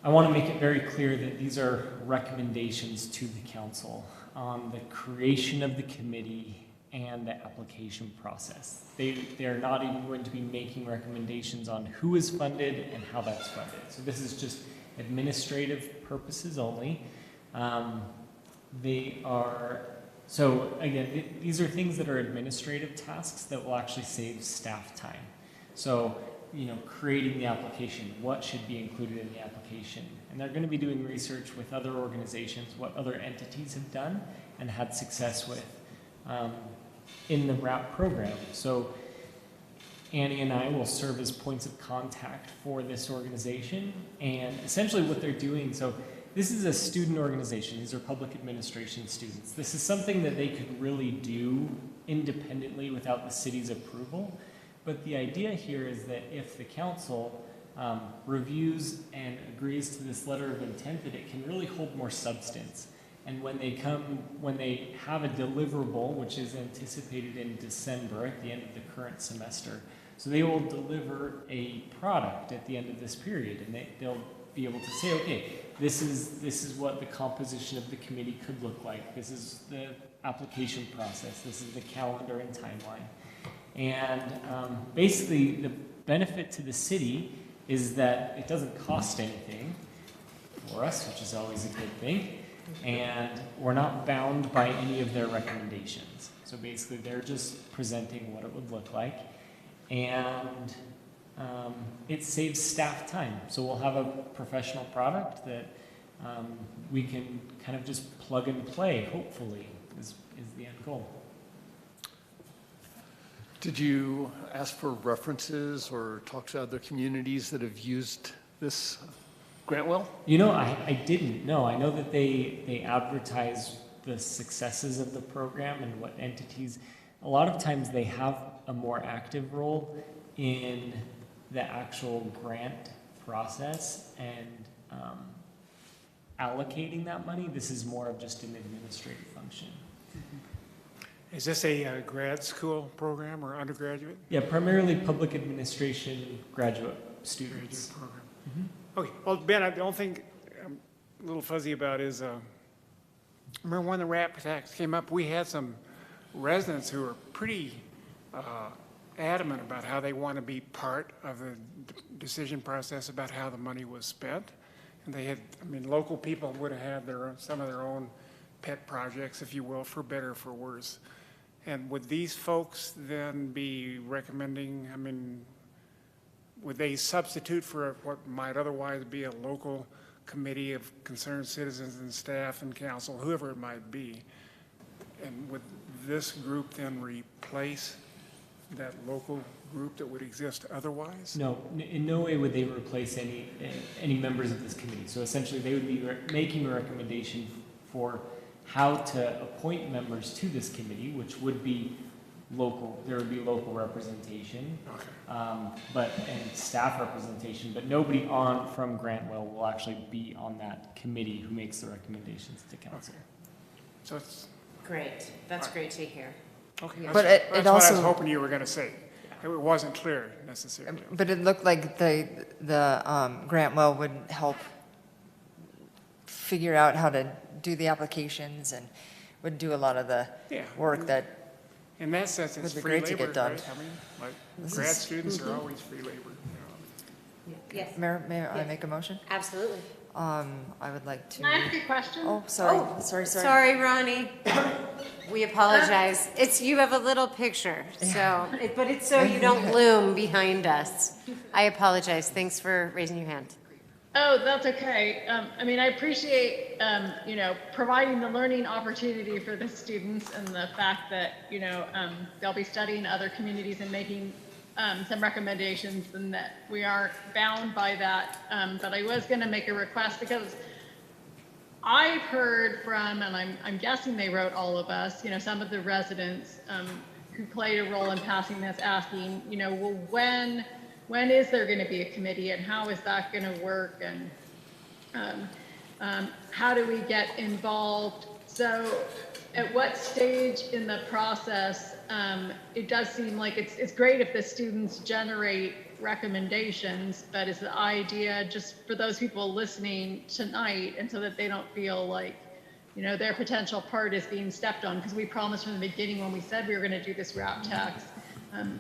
I want to make it very clear that these are recommendations to the council on the creation of the committee and the application process. They are not even going to be making recommendations on who is funded and how that's funded. So this is just administrative purposes only. So again, these are things that are administrative tasks that will actually save staff time. So, creating the application, what should be included in the application. And they're going to be doing research with other organizations, what other entities have done and had success with in the RAP program. So Annie and I will serve as points of contact for this organization. And essentially what they're doing, so this is a student organization. These are public administration students. This is something that they could really do independently without the city's approval. But the idea here is that if the council reviews and agrees to this letter of intent, that it can really hold more substance. And when they have a deliverable, which is anticipated in December at the end of the current semester, so they will deliver a product at the end of this period, and they'll be able to say, okay, this is what the composition of the committee could look like. This is the application process. This is the calendar and timeline. And basically, the benefit to the city is that it doesn't cost anything for us, which is always a good thing. And we're not bound by any of their recommendations. So basically, they're just presenting what it would look like. And it saves staff time. So we'll have a professional product that we can kind of just plug and play, hopefully, is the end goal. Did you ask for references or talk to other communities that have used this Grantwell? I didn't. No, I know that they advertise the successes of the program and what entities. A lot of times they have a more active role in the actual grant process and allocating that money. This is more of just an administrative function. Is this a grad school program or undergraduate? Yeah, primarily public administration graduate students. Graduate program. Mm-hmm. Okay, well, Ben, the only thing I'm a little fuzzy about is, remember when the RAP tax came up, we had some residents who were pretty adamant about how they want to be part of the decision process about how the money was spent. And they had, local people would have had some of their own pet projects, if you will, for better or for worse. And would these folks then be recommending, would they substitute for what might otherwise be a local committee of concerned citizens and staff and council, whoever it might be? And would this group then replace that local group that would exist otherwise? No, in no way would they replace any members of this committee. So essentially they would be making a recommendation for how to appoint members to this committee, which would be local. There would be local representation, and staff representation, but nobody from Grantwell will actually be on that committee who makes the recommendations to council. Okay. So it's Great. That's great to hear. okay. But That's it what also- I was hoping you were going to say. It wasn't clear necessarily. But it looked like the Grantwell would help figure out how to do the applications and would do a lot of the work that In that sense, it's would be free great labor, to get done. right? This Grad is- students are always free labor. Yes. Mayor, may I make a motion? Absolutely. I would like to. Can I ask you a question? Oh, sorry, sorry. Sorry, Ronnie. We apologize. You have a little picture, but it's so you don't loom behind us. I apologize. Thanks for raising your hand. Oh, that's okay. I mean, I appreciate, providing the learning opportunity for the students and the fact that, they'll be studying other communities and making some recommendations and that we aren't bound by that. But I was going to make a request because I've heard from, and I'm guessing they wrote all of us, some of the residents who played a role in passing this asking, well, when is there going to be a committee and how is that going to work and how do we get involved? So at what stage in the process, it does seem like it's great if the students generate recommendations, but is the idea just for those people listening tonight and so that they don't feel like, their potential part is being stepped on, because we promised from the beginning when we said we were going to do this RAP tax,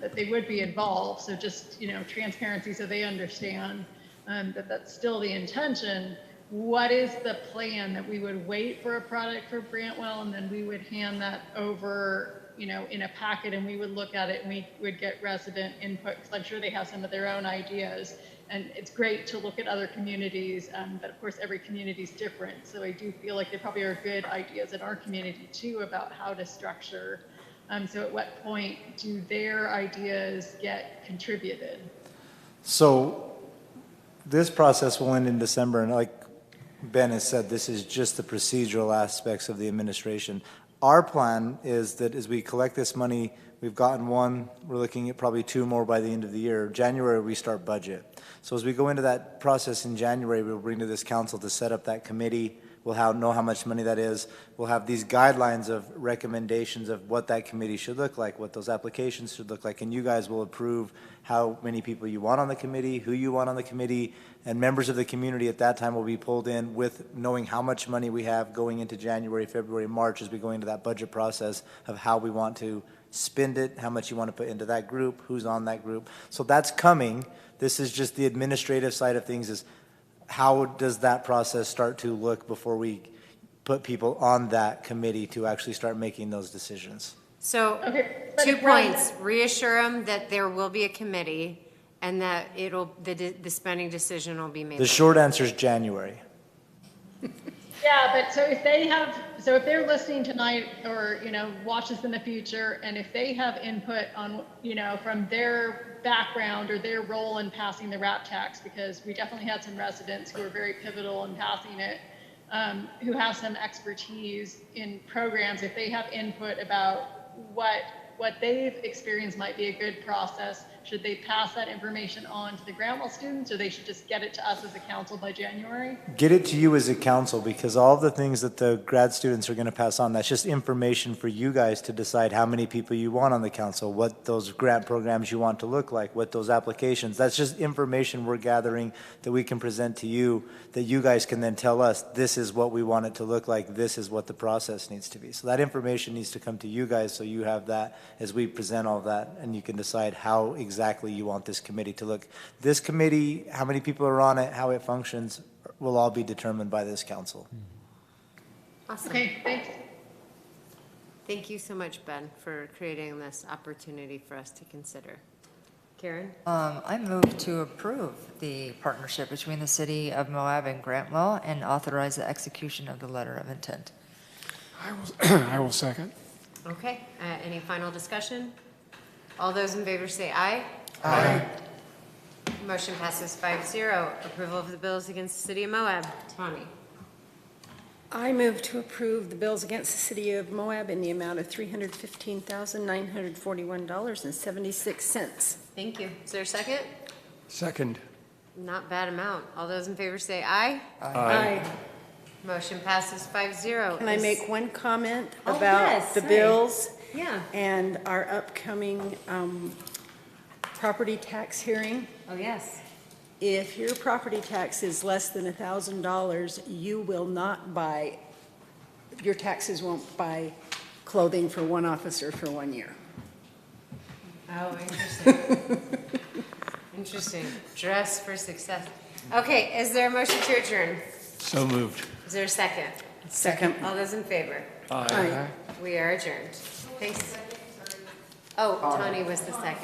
that they would be involved. So just, transparency so they understand that that's still the intention. What is the plan that we would wait for a product for Brantwell and then we would hand that over, in a packet and we would look at it and we would get resident input because I'm sure they have some of their own ideas. And it's great to look at other communities, but of course every community is different. So I do feel like there probably are good ideas in our community too about how to structure. So at what point do their ideas get contributed? So this process will end in December, and like Ben has said, this is just the procedural aspects of the administration. Our plan is that as we collect this money, we've gotten one, we're looking at probably two more by the end of the year. January, we start budget. So as we go into that process in January, we'll bring to this council to set up that committee. We'll know how much money that is. We'll have these guidelines of recommendations of what that committee should look like, what those applications should look like, and you guys will approve how many people you want on the committee, who you want on the committee, and members of the community at that time will be pulled in with knowing how much money we have going into January, February, March as we go into that budget process of how we want to spend it, how much you want to put into that group, who's on that group. So that's coming. This is just the administrative side of things is how does that process start to look before we put people on that committee to actually start making those decisions? So, Okay, 2 points. Reassure them that there will be a committee and that the spending decision will be made. The short answer is January. Yeah, but so if they're listening tonight or, watch this in the future, and if they have input on, from their background or their role in passing the RAP tax, because we definitely had some residents who were very pivotal in passing it, who have some expertise in programs, if they have input about what they've experienced might be a good process, should they pass that information on to the Grantwell students, or they should just get it to us as a council by January? Get it to you as a council, because all the things that the grad students are going to pass on, that's just information for you guys to decide how many people you want on the council, what those grant programs you want to look like, what those applications. That's just information we're gathering that we can present to you, that you guys can then tell us, this is what we want it to look like, this is what the process needs to be. So that information needs to come to you guys so you have that as we present all that, and you can decide how exactly you want this committee to look. This committee, how many people are on it, how it functions, will all be determined by this council. Awesome. Okay, thanks. Thank you so much, Ben, for creating this opportunity for us to consider. Karen? I move to approve the partnership between the City of Moab and Grantwell and authorize the execution of the letter of intent. I will second. Okay, any final discussion? All those in favor say aye. Aye. Motion passes 5-0. Approval of the bills against the City of Moab. Tawny? I move to approve the bills against the City of Moab in the amount of $315,941.76. Thank you. Is there a second? Second. Not bad amount. All those in favor say aye. Aye. Motion passes 5-0. Can I make one comment Oh, about yes, the sorry. bills Yeah. and our upcoming property tax hearing? Oh, yes. If your property tax is less than $1,000, you will not buy, your taxes won't buy clothing for one officer for 1 year. Oh, interesting. Interesting. Dress for success. Okay, is there a motion to adjourn? So moved. Is there a second? Second. All those in favor? Aye. We are adjourned. Thanks. Oh, Tony was the second.